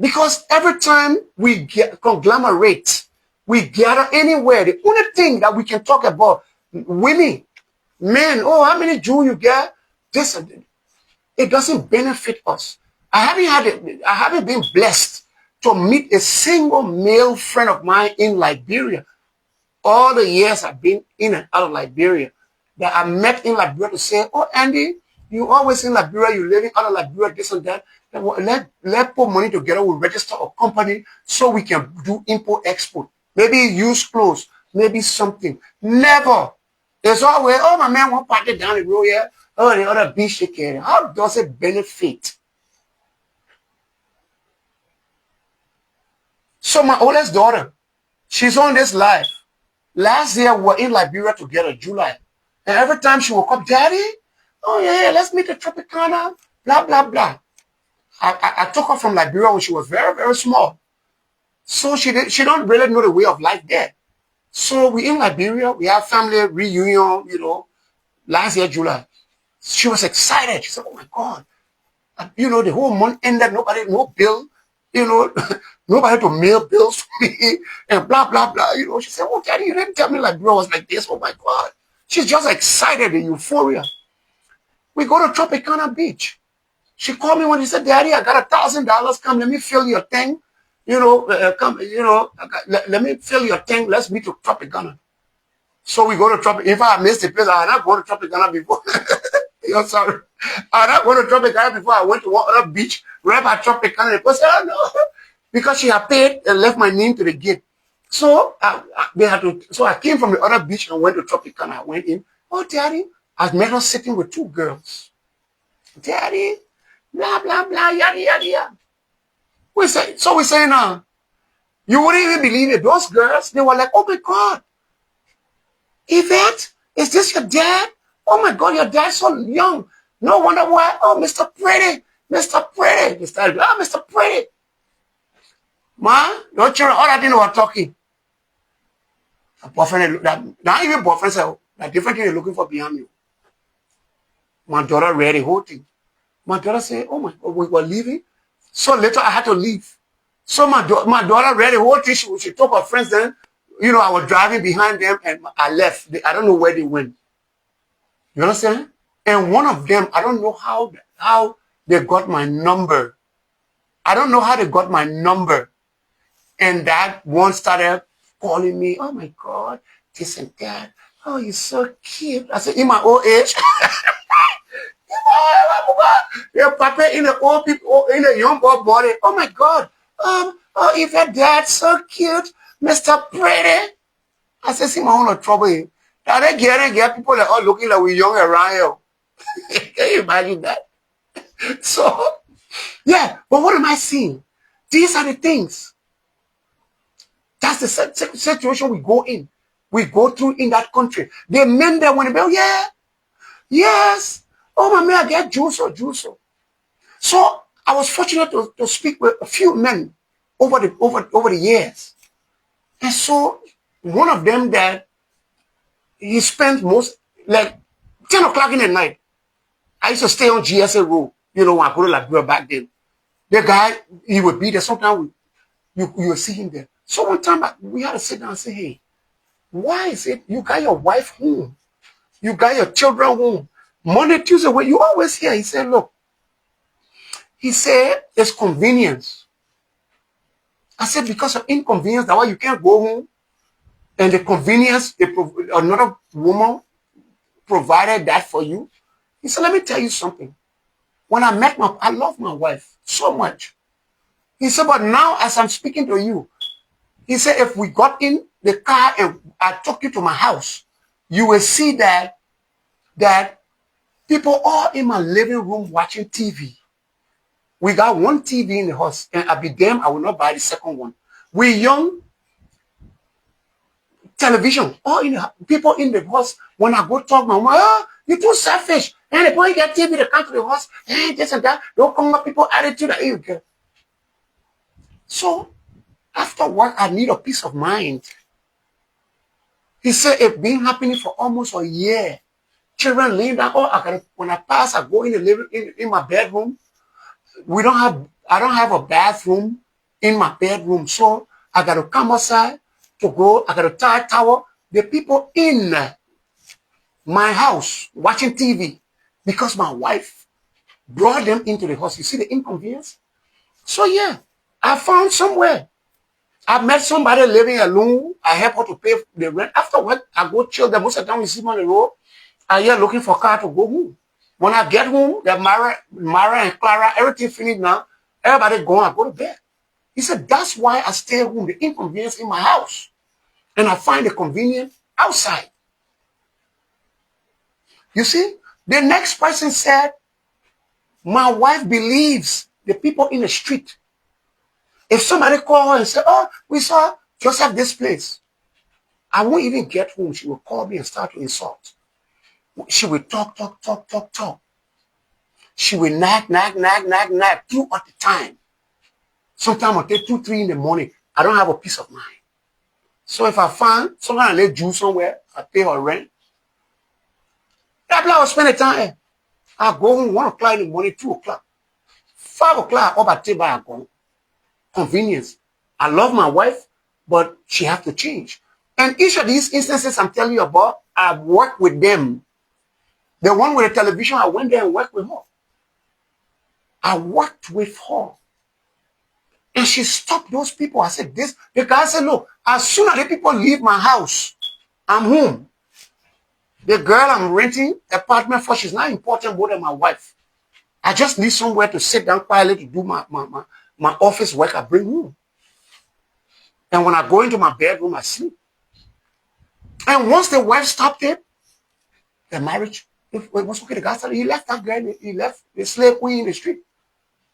Because every time we conglomerate, we gather anywhere, the only thing that we can talk about, women, men, oh, how many Jews you get? This, it doesn't benefit us. I haven't been blessed to meet a single male friend of mine in Liberia. All the years I've been in and out of Liberia, that I met in Liberia to say, oh, Andy, you always in Liberia, you living out of Liberia, this and that. Let's put money together, we'll register a company so we can do import-export. Maybe use clothes, maybe something. Never. There's always, oh, my man won't party down the road here. Oh, the other beach shaking. How does it benefit? So my oldest daughter, she's on this life. Last year, we were in Liberia together, July. And every time she woke up, Daddy, oh yeah, let's meet the Tropicana, blah, blah, blah. I took her from Liberia when she was very, very small. So she don't really know the way of life there. So we in Liberia, we have family reunion, last year, July. She was excited. She said, oh my God. The whole month ended, no bill, nobody to mail bills to me, and blah, blah, blah. She said, oh, Daddy, you didn't tell me Liberia was like this. Oh my God. She's just excited, the euphoria. We go to Tropicana Beach. She called me when she said, Daddy, I got $1,000. Come, let me fill your tank. Come, let me fill your tank. Let's meet to Tropicana. So we go to Tropicana. If I missed the place, I had not gone to Tropicana before. You're sorry. I had not gone to Tropicana before. I went to one other beach right by Tropicana. The person said, oh, no. Because she had paid and left my name to the gate. So they had to. So I came from the other beach and went to Tropicana. I went in. Oh, Daddy. I met her sitting with 2 girls. Daddy, blah, blah, blah, yada, yada, yada. We say, so we're saying, you wouldn't even believe it. Those girls, they were like, oh my God, Yvette, is this your dad? Oh my God, your dad's so young. No wonder why. Oh, Mr. Pretty, Mr. Pretty. They started, oh, Mr. Pretty. Ma, your children, all that thing were talking. A boyfriend, not even boyfriend, said, that different thing you're looking for behind you. My daughter read the whole thing. My daughter said, oh my God, we were leaving. So later I had to leave. So my daughter read the whole thing. She told her friends then, I was driving behind them and I left. I don't know where they went. You understand? And one of them, I don't know how they got my number. I don't know how they got my number. And that one started calling me, oh my God, this and that. Oh, you're so cute. I said, in my old age. Yeah, Papa in the old people, in the young boy body. Oh my God. If your dad's so cute, Mr. Pretty. I said, see my own trouble here. Now they get people that are looking like we're young around here. Can you imagine that? So, yeah, but what am I seeing? These are the things. That's the situation we go in. We go through in that country. The men that want to be, oh yeah, yes. Oh, my man, I get juice. So I was fortunate to speak with a few men over the years. And so one of them that he spent most, like 10 o'clock in the night. I used to stay on GSA Road, when I go to Liberia back then. The guy, he would be there. Sometimes you would see him there. So one time we had to sit down and say, hey, why is it you got your wife home? You got your children home. Monday, Tuesday, when you always here, he said, look, he said, it's convenience. I said, because of inconvenience, that's why you can't go home. And the convenience, another woman provided that for you. He said, let me tell you something. When I met I love my wife so much. He said, but now as I'm speaking to you, he said, if we got in the car and I took you to my house, you will see that people all in my living room watching TV. We got one TV in the house, and I'll be damned, I will not buy the second one. We young television, all in people in the house. When I go talk, my mom, oh, you're too selfish. And the boy you get TV, they come to the house, and this and that. Don't come up people attitude that you get. So after work, I need a peace of mind. He said it's been happening for almost a year. Children laying down. Oh, when I pass, I go in the living in my bedroom. I don't have a bathroom in my bedroom, so I got to come outside to go. I got to tie a towel. The people in my house watching TV because my wife brought them into the house. You see the inconvenience? So yeah, I found somewhere. I met somebody living alone. I help her to pay the rent. After work, I go chill there. Most of the time we see me on the road. I here looking for a car to go home. When I get home, that Mara and Clara, everything finished now. Everybody going, I go to bed. He said, that's why I stay home, the inconvenience in my house. And I find the convenience outside. You see, the next person said, my wife believes the people in the street. If somebody call her and say, oh, we saw Joseph this place, I won't even get home. She will call me and start to insult. She will talk. She will nag throughout the time. Sometimes I'll take 2, 3 in the morning. I don't have a peace of mind. So if I find someone I let Jew somewhere, I pay her rent. That I will spend the time. I go home 1 o'clock in the morning, 2 o'clock. 5 o'clock, up at table, I go. Convenience. I love my wife, but she has to change. And each of these instances I'm telling you about, I worked with them. The one with the television, I went there and worked with her. I worked with her. And she stopped those people. I said, this. The guy said, look, as soon as the people leave my house, I'm home. The girl I'm renting apartment for, she's not important more than my wife. I just need somewhere to sit down quietly to do my office work I bring home. And when I go into my bedroom, I sleep. And once the wife stopped it, the marriage, it was okay. The guy said he left that girl, he left the slave queen in the street.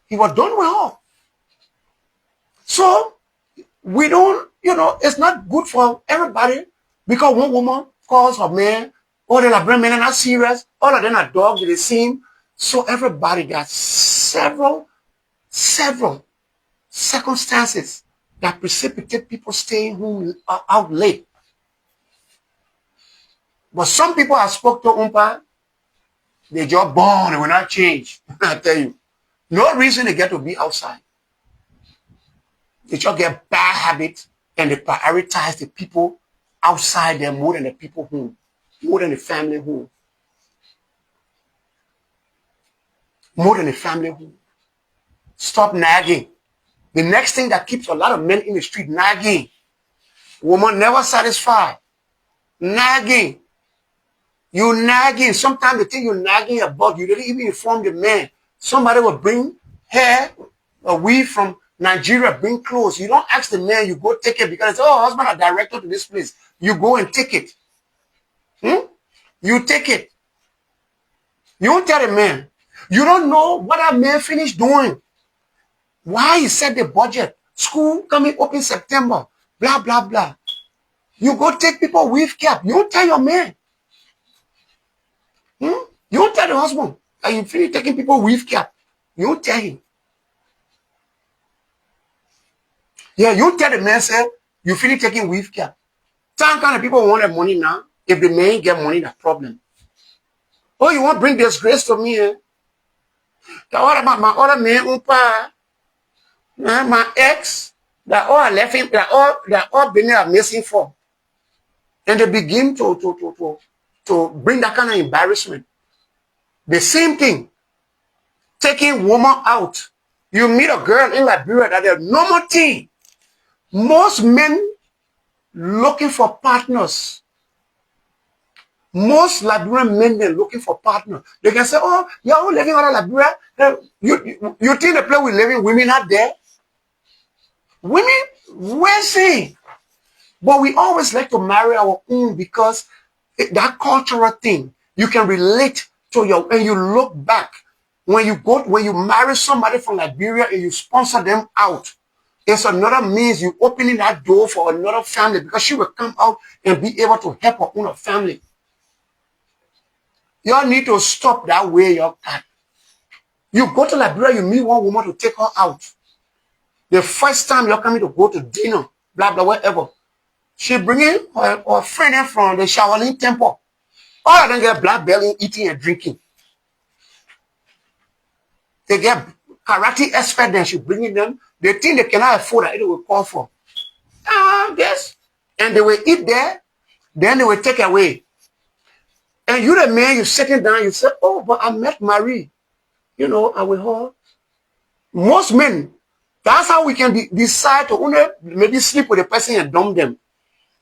He was done with her. So we don't, it's not good for everybody because one woman calls her man, all the Liberian men are not serious, all of them are dogs with the same. So everybody got several circumstances that precipitate people staying home out late. But some people I spoke to, they just born, they will not change. I tell you, no reason they get to be outside. They just get bad habits and they prioritize the people outside them more than the people home, more than the family home. More than the family home. Stop nagging. The next thing that keeps a lot of men in the street, nagging. Woman never satisfied. Nagging. You nagging. Sometimes the thing you're nagging about, you didn't even inform the man. Somebody will bring hair, a weave from Nigeria, bring clothes. You don't ask the man, you go take it because, oh, husband are directed to this place. You go and take it. You take it. You don't tell the man. You don't know what that man finished doing. Why he set the budget. School coming open September. Blah, blah, blah. You go take people with cap. You don't tell your man. You don't tell the husband that you finish taking people with cap. You don't tell him. Yeah, you tell the man, say, you finish taking with cap. Some kind of people want the money now. If the man get money, that's problem. Oh, you want to bring disgrace to me, eh? What about my other man, my ex, that all I left him, that all been there missing for. And they begin to bring that kind of embarrassment. The same thing. Taking woman out. You meet a girl in Liberia that is normal thing. Most men looking for partners. Most Liberian men they're looking for partners. They can say, oh, you're all living out of Liberia. You think the place we live in, women are there? Women, we're saying. But we always like to marry our own because that cultural thing, you can relate to and you look back. When you marry somebody from Liberia and you sponsor them out, it's another means you opening that door for another family because she will come out and be able to help her own family. You all need to stop that way you're at. You go to Liberia, you meet one woman to take her out. The first time you're coming to go to dinner, blah, blah, whatever. She bringing her friend in from the Shaolin temple. All of them get black belly, eating and drinking. They get karate expert, then she bringing them. They think they cannot afford that, it will call for. Yes. And they will eat there, then they will take away. And you the man, you sitting down, you say, oh, but I met Marie. I will hold. Most men, that's how we can decide to only maybe sleep with a person and dump them.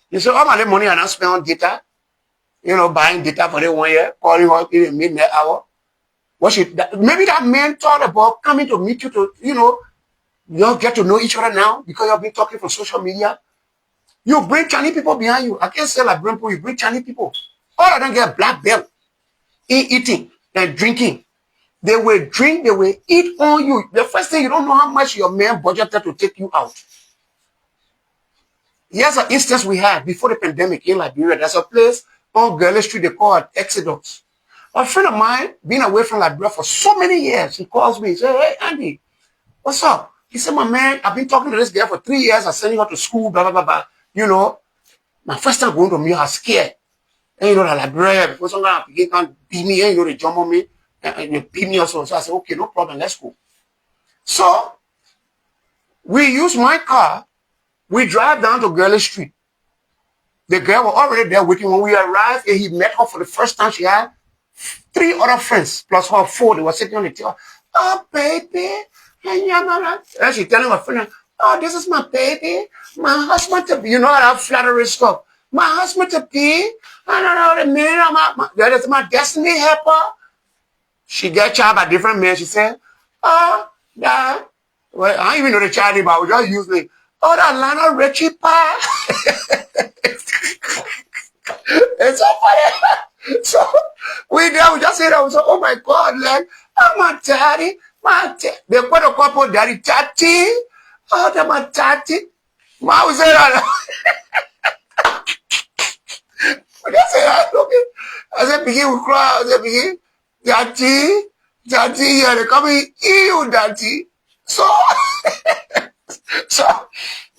You say, all my money I not spend on data. Buying data for the 1 year, calling her in the midnight hour. Maybe that man thought about coming to meet you to, you all get to know each other now because you've been talking for social media. You bring Chinese people behind you. I can't say like people, you bring Chinese people. All of them get black belt in eating and drinking. They will drink, they will eat on you. The first thing, you don't know how much your man budgeted to take you out. Here's an instance we had before the pandemic in Liberia. There's a place on Gurley Street, they call it Exodus. A friend of mine, been away from Liberia for so many years, he calls me, he says, hey, Andy, what's up? He said, my man, I've been talking to this girl for 3 years. I'm sending her to school, blah, blah, blah, blah. My first time going to me, I was scared. And the Liberia, because some guy can beat me, and they jump on me, and they beat me also. So I said, okay, no problem, let's go. So, we use my car, we drive down to Gurley Street. The girl was already there waiting. When we arrived and he met her for the first time, she had 3 other friends, plus her 4. They were sitting on the table. Oh, baby. And she telling her friend, oh, this is my baby. My husband to be. You know how that flattery stuff. My husband to be. I don't know the man. That is my destiny helper. She got child by different men. She said, oh, that. Well, I don't even know the child name, but I was just using, oh, that Lionel Richie pie. It's so funny. So we just say that. So, oh my God, like, oh my daddy, they put a couple daddy tati. Oh, that's my tati. Ma was say that. I just say that. Okay. I said, begin with cry. I said, begin, daddy, yeah, they call me you, daddy. So, so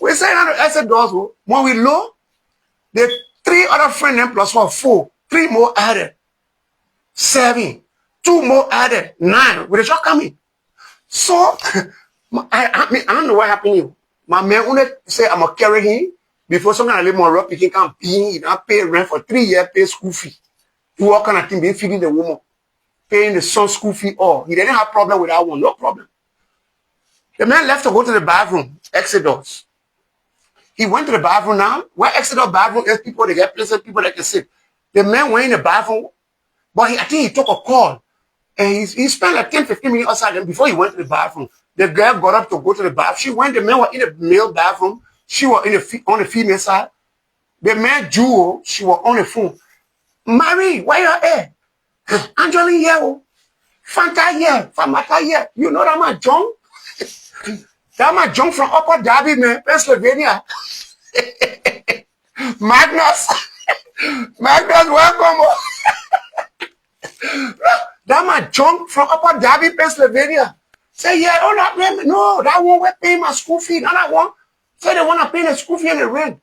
we say that I said, those when we low, the 3 other friends plus 1, 4, 3 more added, 7, 2 more added, 9. With the shot coming. So I mean I don't know what happened to you. My man only say I'm gonna carry him before some kind of more rough he can be in. I pay rent for 3 years, pay school fee. Do all kind of thing, be feeding the woman, paying the son school fee. All he didn't have problem with that one, no problem. The man left to go to the bathroom, Exodus. He went to the bathroom now. Where Exodus bathroom is, people they get places, people that can sit. The man went in the bathroom, but I think he took a call. And he spent like 10, 15 minutes outside them before he went to the bathroom. The girl got up to go to the bathroom. She went, the man was in the male bathroom. She was on the female side. The man, Jewel, she was on the phone. Marie, why you here? Angeline here. Fanta here. Famata here. You know that my John? That my John from Upper Darby, man, Pennsylvania. Magnus. Magnus, welcome. That my John from Upper Darby, Pennsylvania. Say, yeah, oh, that man, no, that one will pay my school fee. Not that one. Say they want to pay the school fee and the rent.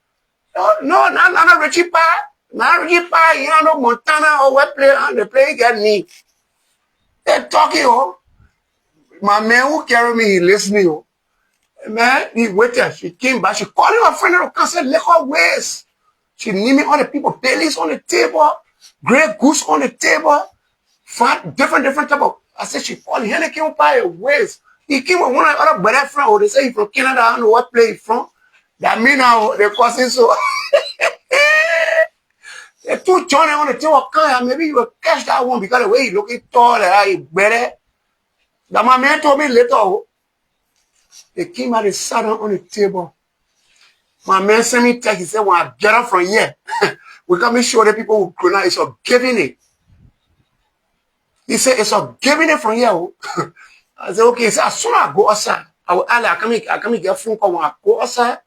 No, not Richie Pie. Not Richie Pie, you know, Montana or what play, and the play get me. They're talking, oh. My man who carry me, he listening, oh. Man, he waited. She came back. She called her friend to come say, let her waste. She named all the people, Baileys on the table, Grey Goose on the table, different type of. I said, she called him. He came by a waste. He came with one other brother friend, or they say he's from Canada. I don't know what place he's from. That mean now, they cause it so. The 2 Johnny on the table, maybe you will catch that one because the way he looking tall, he better. That my man told me later. They came out and sat down on the table. My man sent me text. He said, when I get up from here, we can make sure that people will grow now. It's a giving it. He said, it's a giving it from here. I said, okay. He said, as soon as I go outside, I will I come get phone call when I go outside,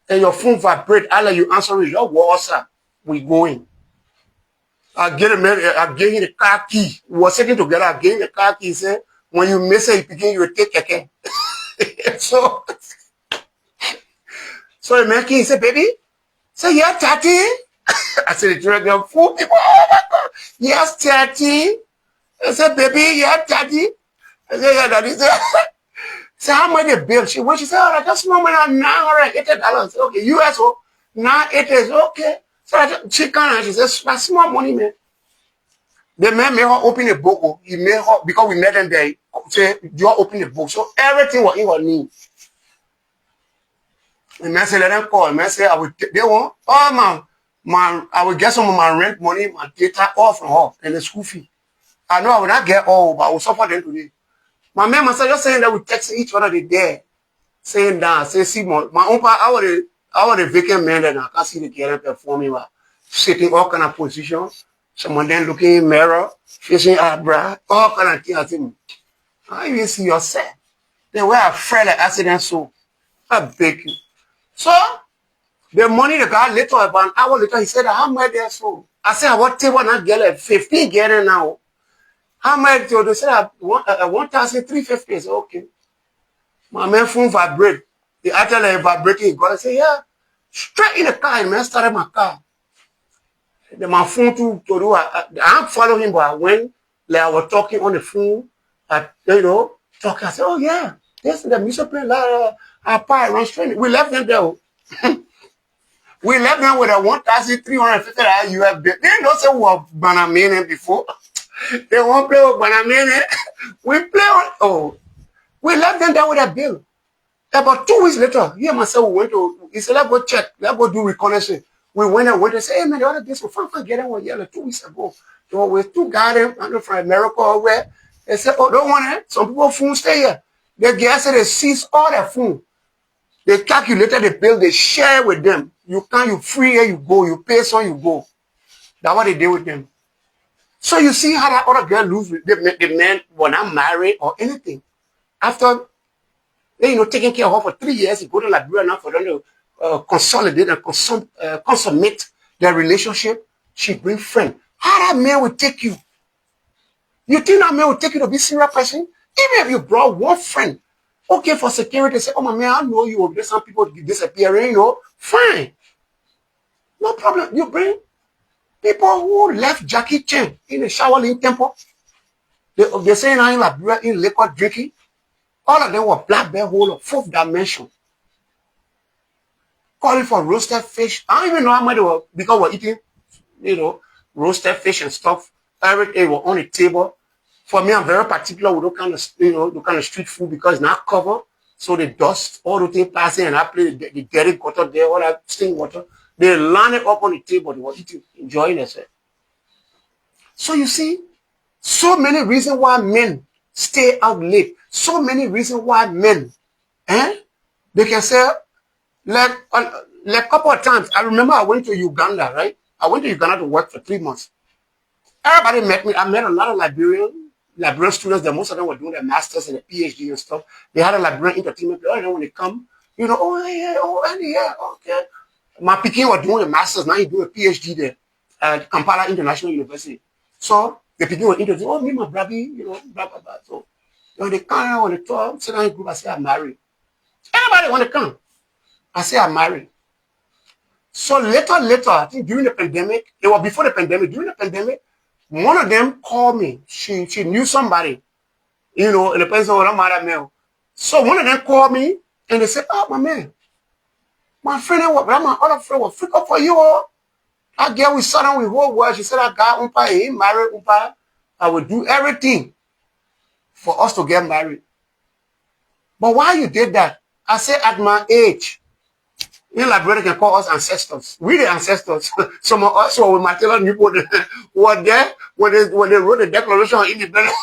and your phone vibrate. I'll let you answer it. You go outside. We going. I gave him the car key. We were sitting together. I gave him the car key. He said, when you miss it, you will take keke. So the man came, he said, baby, say, yeah, Tati. I said, the children, fool people, oh my God. Yes, Tati. I said, baby, yeah, Tati. I said, yeah, Daddy. Say, how much the bill? She went, she said, all right, just moment, $980. I said, okay, US, $980, okay. So she came and she said, that's small money, man. The man made her open a book. He made her, because we met them there, he said, you open the book. So everything was in her name. The man said, let them call. The man said, they want, oh, I will get some of my rent money, my data, all from her, and the school fee. I know I will not get all, but I will suffer them today. My man must have just saying that we text each other the day, saying that, say, see, my own part, I was a vacant man that I can't see the girl performing, sitting all kind of positions. Someone then looking in the mirror, facing our bra, all kind of things. I think, I even see yourself. Then we're afraid of accident, so I beg you. So, the money the guy later, about an hour later, he said, how much there so? I said, what table not get like 15 getting now? How much? They said, 1,350. I said, okay. My man phone vibrate. The actually vibrating. He got, I said, yeah. Straight in the car, the man started my car. The my phone to do, I follow him, but I went, like I was talking on the phone, talking. I said, oh yeah, this is the music player, our pie run straight. We left them there. We left them with a 1,350 UF bill. They don't say we were Banamene before. They won't play with Banamene. We play on, oh, we left them there with a bill. About 2 weeks later, he and myself we went to, he said, let's go check, let's go do reconnaissance. We went and said, hey man, the other days we found getting one year, 2 weeks ago. So we two got him, I don't know from America or where. They said, oh, don't want it. Some people phone stay here. They guess they seize all their phone. They calculated the bill, they share with them. You can't, you free here, you go, you pay some, you go. That's what they did with them. So you see how that other girl lose the man when I'm married or anything. After, taking care of her for 3 years, you go to Liberia now for them to consolidate and consummate their relationship. She bring friend. How that man will take you? You think that man will take you to be serious person? Even if you brought one friend, okay, for security, say, oh my man, I know you. There's some people disappearing, fine. No problem. You bring people who left Jackie Chan in the Shaolin temple. They say now in Liberia, in liquor drinking. All of them were black bear hole of 4th dimension. Calling for roasted fish. I don't even know how much they were, because we're eating, roasted fish and stuff. Everything was on the table. For me, I'm very particular with those kind of, the kind of street food because it's not covered. So the dust, all the things passing, and I play the dirty water there, all that stink water. They line it up on the table. They were eating, enjoying themselves. So you see, so many reasons why men stay out late. So many reasons why men, they can say, like a couple of times. I remember I went to Uganda, right? I went to Uganda to work for 3 months. Everybody met me. I met a lot of Liberian students. That most of them were doing their masters and their PhD and stuff. They had a Liberian entertainment. When they come, okay. My Peking was doing a master's. Now he's doing a PhD there at Kampala International University. So the Peking were introduced. Oh, me, my brother, blah blah blah. So when they come, when they talk, sit down in group, I say I'm married. Everybody want to come. I say I'm married. So later, I think during the pandemic, it was before the pandemic. During the pandemic, one of them called me. She knew somebody, in the person of my male. So one of them called me and they said, oh, my man, my friend, my other friend will freak up for you. I get we sat down with whole world. She said, I got umpa, he married umpa. I will do everything for us to get married. But why you did that? I said, at my age, in Liberia, can call us ancestors. We the ancestors. Some of us were with Matella Newport were there when they wrote the Declaration of Independence.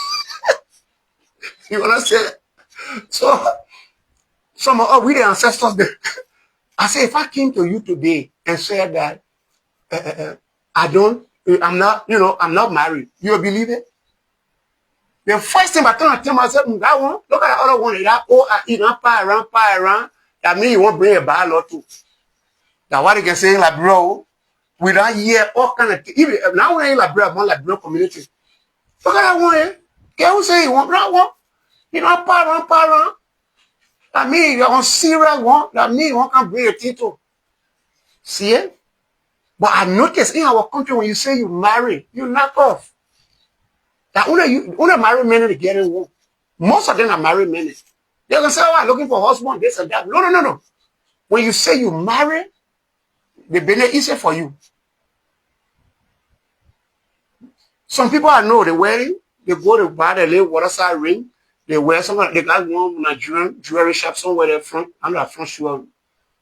You understand? So some of us, we the ancestors there. I say, if I came to you today and said that I'm not married, you will believe it? The first thing I tell myself, that one, look at the other one, that pie around. That means you won't bring a bad lot too. That's what they can say, like, bro, we don't hear all kind of things. Now we're in Liberia, one Liberian community. Look at that one here. Can you say you want that one? Pie around. That means you're on serious one. That means you won't come bring a tito. See it? But I noticed in our country, when you say you marry, you knock off. That only married men to get in one. Most of them are married men. They can say, oh, I'm looking for a husband, this and that. No. When you say you marry, the business easy for you. Some people I know, they wearing, they go to buy the little waterside ring. They wear something, they got one Nigerian jewelry shop somewhere there front, under that front shoe.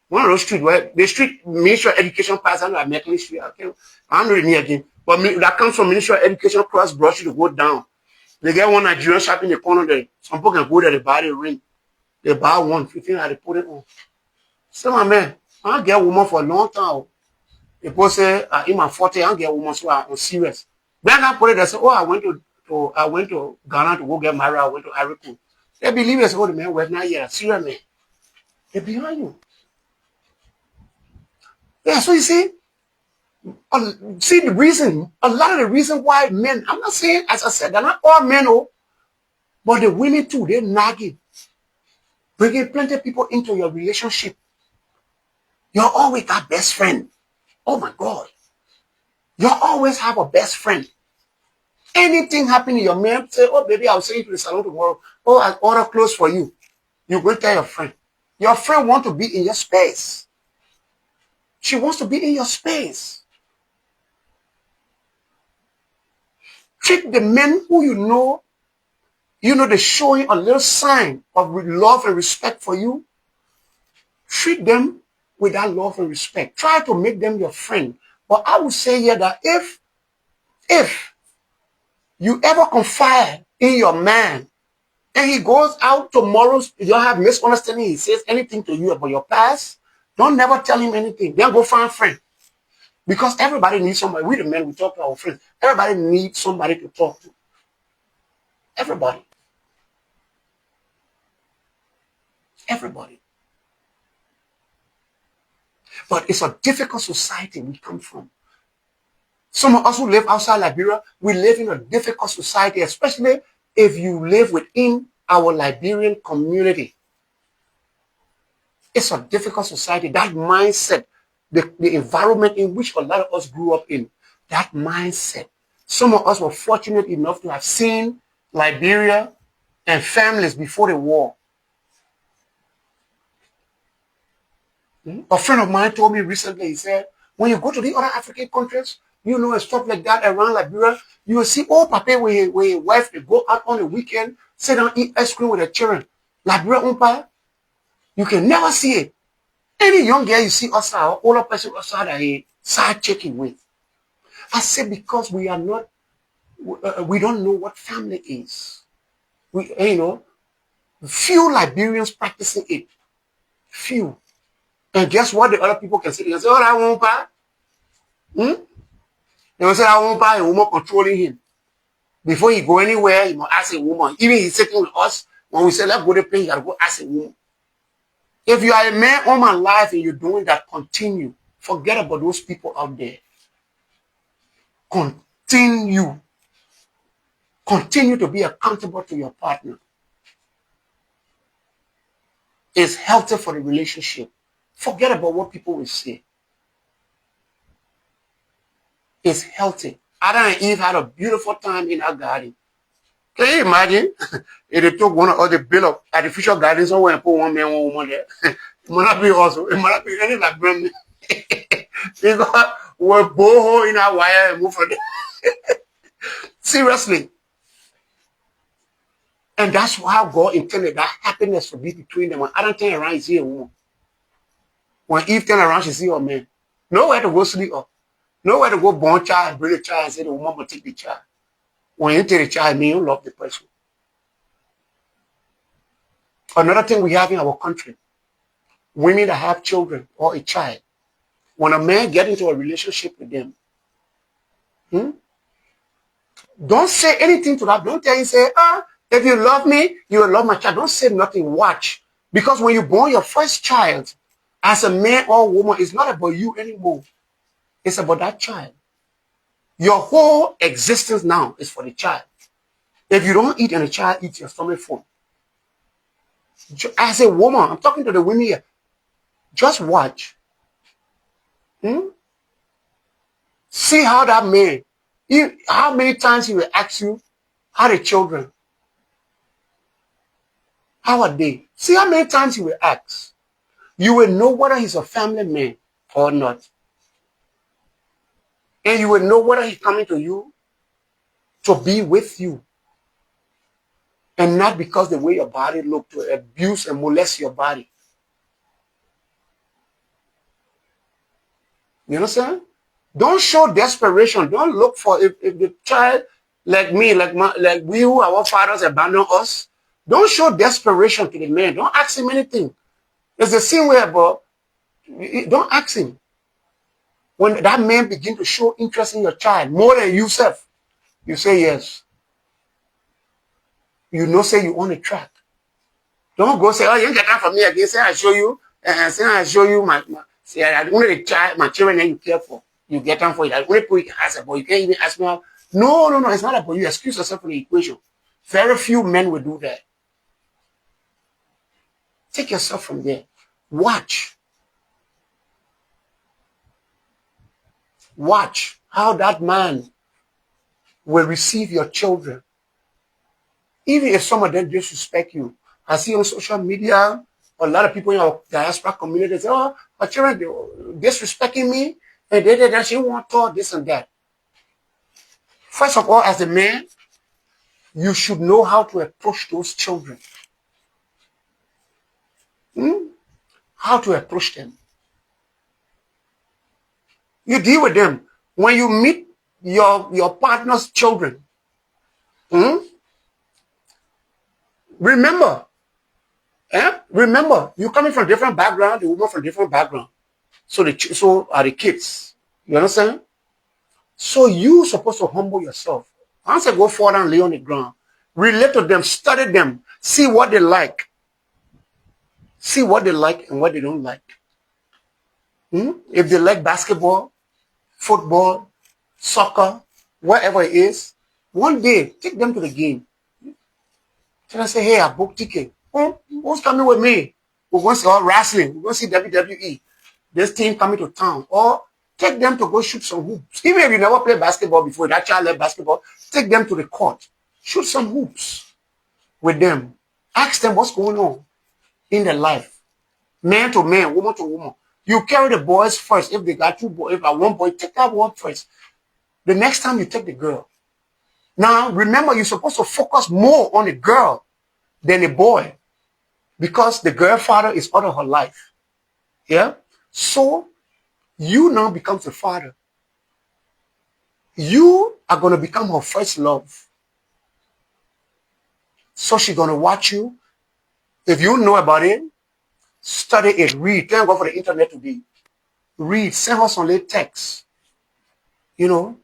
One of those streets where the street Ministry of Education pass under a Meckley Street. I'm not near again. But that comes from Ministry of Education cross brush to go down. They get one Nigerian shop in the corner there. Some people can go there, they buy the ring. They buy one, 15, and they put it on. So my man, I don't get a woman for a long time. People say, in my 40, I don't get a woman, so I'm serious. Then I put it, they say, oh, I went to Ghana to go get married, I went to Ivory Coast. They believe it's oh, the man was not here, serious man. They're behind you. Yeah, so you see the reason, a lot of the reason why men, I'm not saying, as I said, they're not all men, but the women too, they're nagging. Bringing plenty of people into your relationship. You always got best friend. Oh my God. You always have a best friend. Anything happen, your man say, oh baby, I'll send you to the salon tomorrow. Oh, I'll order clothes for you. You go tell your friend. Your friend want to be in your space. She wants to be in your space. Treat the men who you know they're showing a little sign of love and respect for you. Treat them with that love and respect. Try to make them your friend. But I would say here that if you ever confide in your man and he goes out tomorrow, you don't have misunderstanding, he says anything to you about your past, don't never tell him anything. Then go find a friend. Because everybody needs somebody. We the men, we talk to our friends. Everybody needs somebody to talk to. Everybody. Everybody. But it's a difficult society we come from. Some of us who live outside Liberia, we live in a difficult society, especially if you live within our Liberian community. It's a difficult society. That mindset, the environment in which a lot of us grew up in, that mindset. Some of us were fortunate enough to have seen Liberia and families before the war. A friend of mine told me recently, he said, when you go to the other African countries, and stuff like that around Liberia, you will see old papa with his wife, they go out on the weekend, sit down, eat ice cream with their children. Liberia, umpa, you can never see it. Any young girl you see outside, or older person outside that he start checking with. I say because we are not, we don't know what family is. Few Liberians practicing it. Few. And guess what? The other people can say, oh, that won't buy. They will say, I won't buy a woman controlling him. Before he go anywhere, he must ask a woman. Even he's sitting with us, when we say, let's go to play, you got to go ask a woman. If you are a man all my life and you're doing that, continue. Forget about those people out there. Continue. Continue to be accountable to your partner. It's healthy for the relationship. Forget about what people will say. It's healthy. Adam and Eve had a beautiful time in our garden. Can you imagine if they took one of the bill of artificial gardens somewhere and put one man, one woman there? It might not be also. It might not be any like Brahmin. Because we're boho in our wire and move from there. Seriously. And that's why God intended that happiness to be between them. When Adam turned around, he see a woman. When Eve turned around, she see a man. Nowhere to go sleep up. Nowhere to go born child and bring the child and say the woman will take the child. When you take the child, you love the person. Another thing we have in our country, women that have children or a child, when a man gets into a relationship with them, don't say anything to that. Don't tell him, say, if you love me, you will love my child. Don't say nothing. Watch. Because when you born your first child, as a man or woman, it's not about you anymore. It's about that child. Your whole existence now is for the child. If you don't eat and the child eats, your stomach full. As a woman, I'm talking to the women here. Just watch. See how that man, how many times he will ask you, how the children? How are they? See how many times he will ask. You will know whether he's a family man or not. And you will know whether he's coming to you to be with you. And not because the way your body looks, to abuse and molest your body. You understand? Don't show desperation. Don't look for if the child like me, like we who our fathers abandon us. Don't show desperation to the man. Don't ask him anything. There's a scene where, but don't ask him. When that man begins to show interest in your child more than yourself, you say yes. You know, say you on a track. Don't go say, oh, you get that from me again. Say I show you, say I show you say I only the child, my children that you care for. You get them for it. I only put you can ask about. You can't even ask me. No. It's not about you. Excuse yourself from the equation. Very few men will do that. Take yourself from there. Watch. Watch how that man will receive your children. Even if some of them disrespect you. I see on social media, a lot of people in our diaspora community say, oh, my children disrespecting me, and they she want to this and that. First of all, as a man, you should know how to approach those children. How to approach them. You deal with them. When you meet your partner's children, remember, you're coming from different background, the woman from different background. So are the kids. You understand? So you're supposed to humble yourself. Once I go forward and lay on the ground, relate to them, study them, see what they like. See what they like and what they don't like. If they like basketball, football, soccer, whatever it is, one day, take them to the game. Then I say, hey, I booked ticket. Who's coming with me? We're going to see all wrestling. We're going to see WWE. This team coming to town. Or take them to go shoot some hoops. Even if you never played basketball before, that child left basketball, take them to the court. Shoot some hoops with them. Ask them what's going on in their life. Man to man, woman to woman. You carry the boys first. If they got two boys, if I one boy, take that one first. The next time you take the girl. Now, remember, you're supposed to focus more on the girl than the boy. Because the girl father is out of her life. Yeah? So, you now become the father. You are going to become her first love. So she's going to watch you. If you know about it, study it, read. Thank God for the internet today. Read, send her some little text. You know,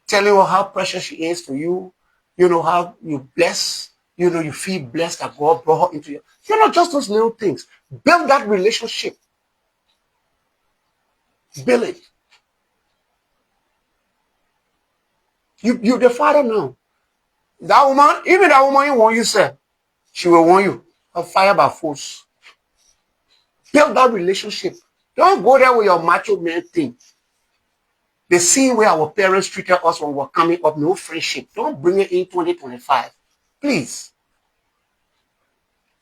telling her how precious she is to you. You know, how you bless. You know, you feel blessed that God brought her into you. You know, just those little things. Build that relationship. Build it. You're the father now. That woman, even that woman you want you say, she will want you. Her fire by force. Build that relationship. Don't go there with your macho man thing. The same way our parents treated us when we were coming up, no friendship. Don't bring it in 2025. Please.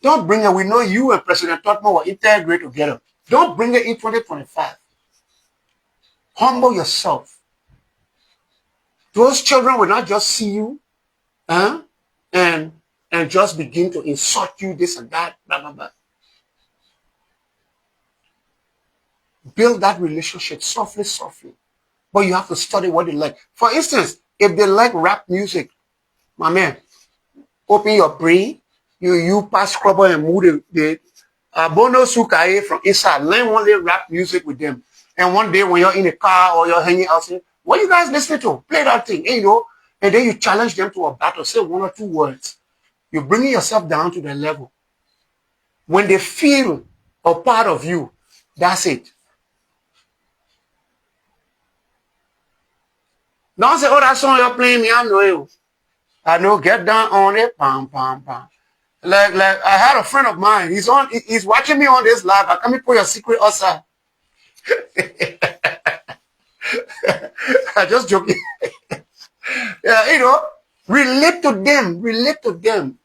Don't bring it. We know you and President Totman will integrate together. Don't bring it in 2025. Humble yourself. Those children will not just see you and just begin to insult you, this and that, blah, blah, blah. Build that relationship softly, softly. But you have to study what they like. For instance, if they like rap music, my man, open your brain, you pass scrubber and move the Bono Sukaye from inside. Learn one little rap music with them. And one day when you're in a car or you're hanging out, say, what you guys listening to? Play that thing, you know. And then you challenge them to a battle. Say one or two words. You're bringing yourself down to their level. When they feel a part of you, that's it. Don't say, oh, that song you're playing me, I know you. I know, get down on it, pam, pam, pam. Like I had a friend of mine. He's watching me on this live. I come put your secret outside. I'm just joking. Yeah, you know, relate to them. Relate to them.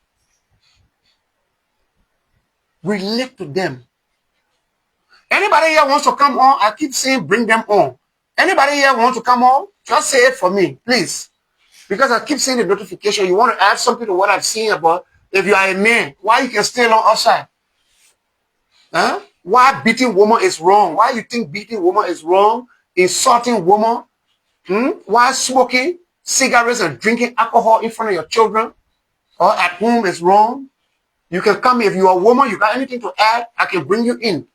Relate to them. Anybody here wants to come on? I keep saying bring them on. Anybody here wants to come on? Just say it for me, please. Because I keep seeing the notification. You want to add something to what I've seen about if you are a man, why you can stay on outside? Huh? Why beating woman is wrong? Why you think beating woman is wrong? Insulting woman? Why smoking cigarettes and drinking alcohol in front of your children or at home is wrong? You can come if you're a woman, you got anything to add, I can bring you in.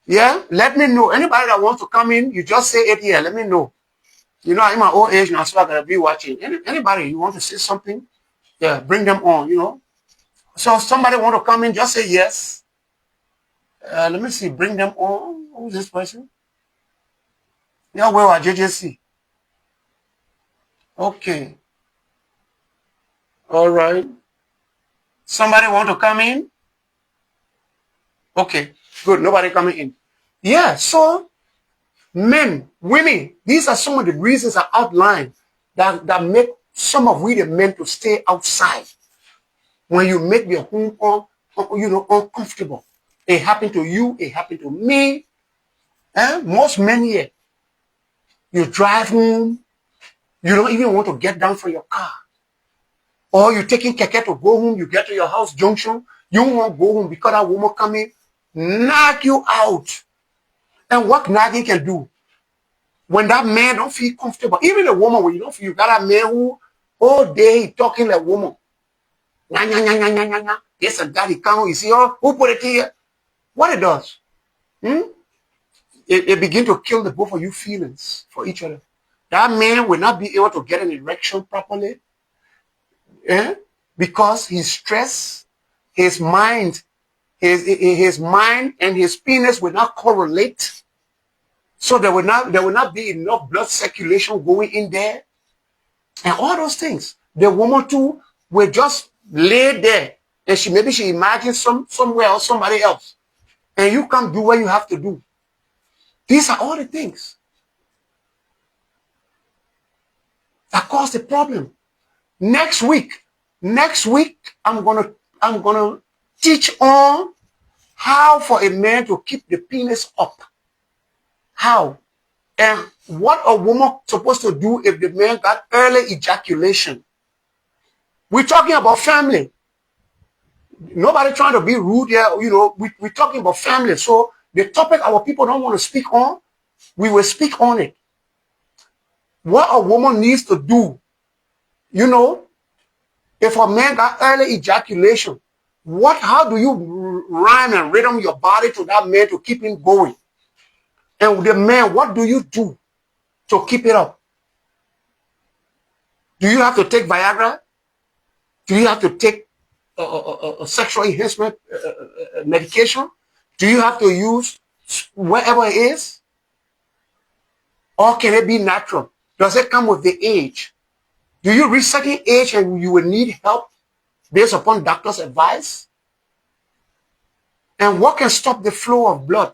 Yeah? Let me know. Anybody that wants to come in, you just say it here. Let me know. You know, in my old age now, so I gotta be watching. Anybody, you want to say something? Yeah, bring them on, you know. So somebody want to come in, just say yes. Let me see, bring them on. Who's this person? Yeah, where are JJC? Okay. All right. Somebody want to come in? Okay, good. Nobody coming in. Yeah, so men, women, these are some of the reasons I outlined that make some of we the men to stay outside. When you make your home uncomfortable. It happened to you. It happened to me. Most men here, you drive home, you don't even want to get down from your car. Or you're taking keke to go home, you get to your house junction, you won't go home because that woman coming, knock you out. And what nagging can do, when that man don't feel comfortable, even a woman, when you don't feel, you got a man who all day talking like woman. Nya, nya, nya, nya, nya, nya, nya. Yes, and daddy come, you see, oh, who put it here? What it does? It begin to kill the both of you feelings for each other. That man will not be able to get an erection properly, because his stress, his mind, his mind and his penis will not correlate. So there will not be enough blood circulation going in there, and all those things. The woman too will just lay there, and maybe she imagines somewhere else, somebody else, and you can't do what you have to do. These are all the things that cause the problem. Next week, I'm gonna teach on how for a man to keep the penis up. How? And what a woman supposed to do if the man got early ejaculation. We're talking about family. Nobody trying to be rude here. We're talking about family. So the topic our people don't want to speak on, we will speak on it. What a woman needs to do, if a man got early ejaculation, how do you rhyme and rhythm your body to that man to keep him going? And the man, what do you do to keep it up? Do you have to take Viagra? Do you have to take a sexual enhancement medication? Do you have to use whatever it is? Or can it be natural? Does it come with the age? Do you reach certain age and you will need help based upon doctor's advice? And what can stop the flow of blood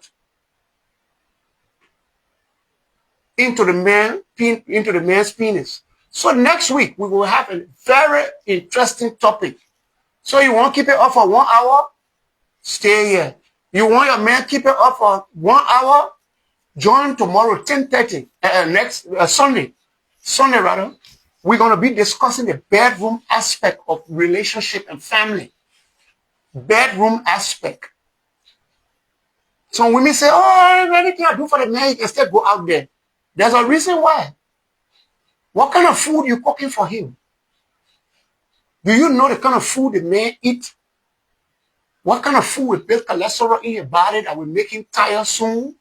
into the man's penis? So next week we will have a very interesting topic. So you want to keep it up for 1 hour? Stay here. You want your man keep it up for 1 hour? Join tomorrow 10:30 next Sunday. We're going to be discussing the bedroom aspect of relationship and family. Bedroom aspect. Some women say, oh, anything I do for the man, you can still go out there. There's a reason why. What kind of food you cooking for him? Do you know the kind of food the man eat? What kind of food will build cholesterol in your body that will make him tired soon?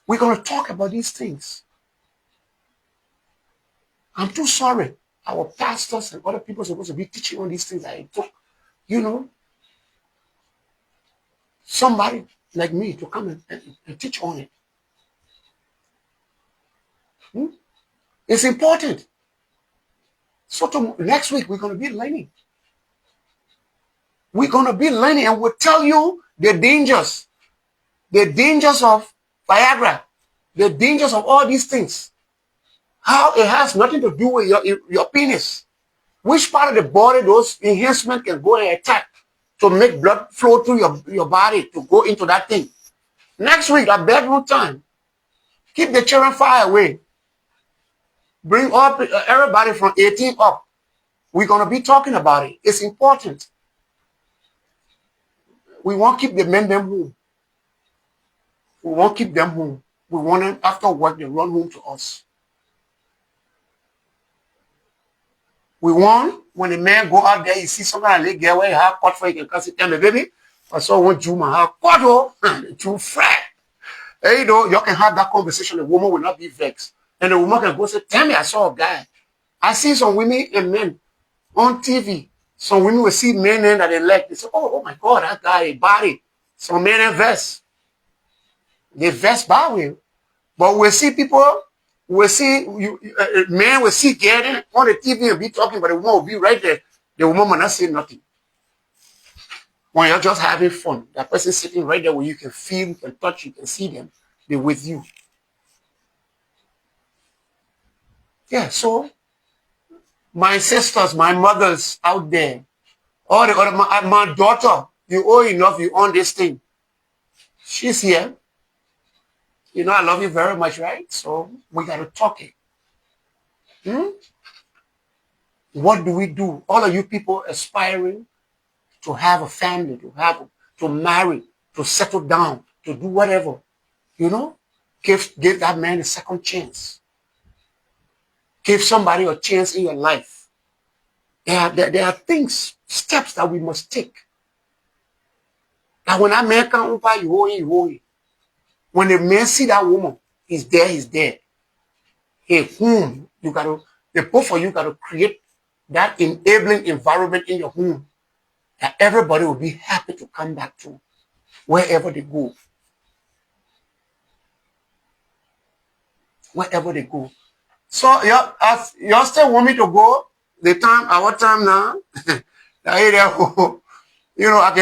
We're going to talk about these things. I'm too sorry. Our pastors and other people are supposed to be teaching on these things that it took, somebody like me to come and teach on it. It's important. So next week, we're going to be learning. We're going to be learning, and we'll tell you the dangers of Viagra, the dangers of all these things. How it has nothing to do with your penis. Which part of the body those enhancements can go and attack to make blood flow through your body to go into that thing. Next week at bedroom time, keep the children far away. Bring up everybody from 18 up. We're going to be talking about it. It's important. We won't keep the men them home. We won't keep them home. We want them after work, they run home to us. We want, when the man go out there, you see somebody like girl where you have caught for you can say, tell me, baby, I saw one Juma have caught too fat. And you can have that conversation, the woman will not be vexed. And the woman can go say, tell me, I saw a guy. I see some women and men on TV. Some women will see men that they like. They say, oh my God, that guy, a body. Some men invest. They vest by way. But we'll see people, we'll see, men will see getting on the TV and be talking, but the woman will be right there. The woman will not say nothing. When you're just having fun, that person sitting right there where you can feel, you can touch, you can see them, they're with you. Yeah, so my sisters, my mothers out there, all the other, my daughter, You owe enough. You own this thing. She's here. You know, I love you very much, right? So we got to talk it. What do we do? All of you people aspiring to have a family, to marry, to settle down, to do whatever, you know, give that man a second chance. Give somebody a chance in your life. There are things, steps that we must take. That when that man come over, you hold it. When the man see that woman, he's there, he's there. Hey, home, the both of you gotta create that enabling environment in your home that everybody will be happy to come back to wherever they go. Wherever they go. So y'all still want me to go? Our time now. The area, you know, I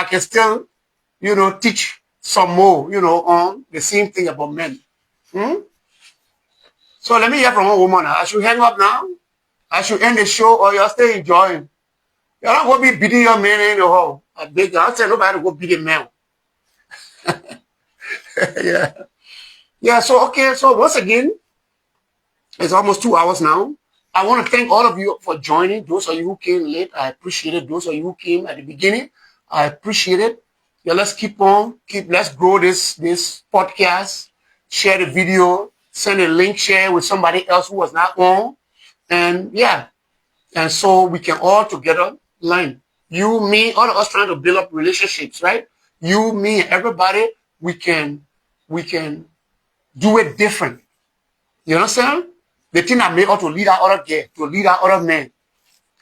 can still, you know, teach some more, you know, on the same thing about men. So let me hear from one woman. I should hang up now. I should end the show, or you're still enjoying. You're not going to be beating your man in the hall. I beg you. I'll tell nobody to go beat a man. Yeah. Yeah, so, okay. So once again, it's almost 2 hours now. I want to thank all of you for joining. Those of you who came late, I appreciate it. Those of you who came at the beginning, I appreciate it. Yeah, let's keep on. Let's grow this podcast. Share the video. Send a link. Share with somebody else who was not on. And yeah. And so we can all together learn. You, me, all of us trying to build up relationships, right? You, me, everybody, we can do it different. You understand? The thing that made us to lead our other girl, to lead our other man.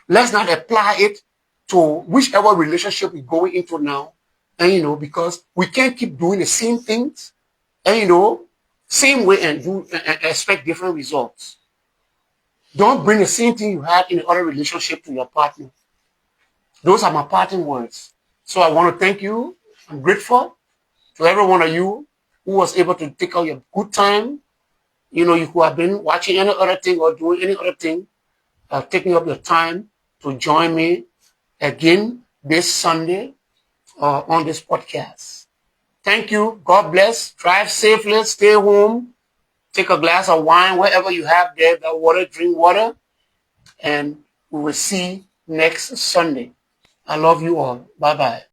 Let's not apply it to whichever relationship we're going into now. And, you know, because we can't keep doing the same things and, you know, same way and expect different results. Don't bring the same thing you had in the other relationship to your partner. Those are my parting words. So I want to thank you. I'm grateful to every one of you who was able to take out your good time. You know, you who have been watching any other thing or doing any other thing, taking up your time to join me again this Sunday on this podcast. Thank you. God bless. Drive safely. Stay home. Take a glass of wine, wherever you have there, that water, drink water. And we will see next Sunday. I love you all. Bye-bye.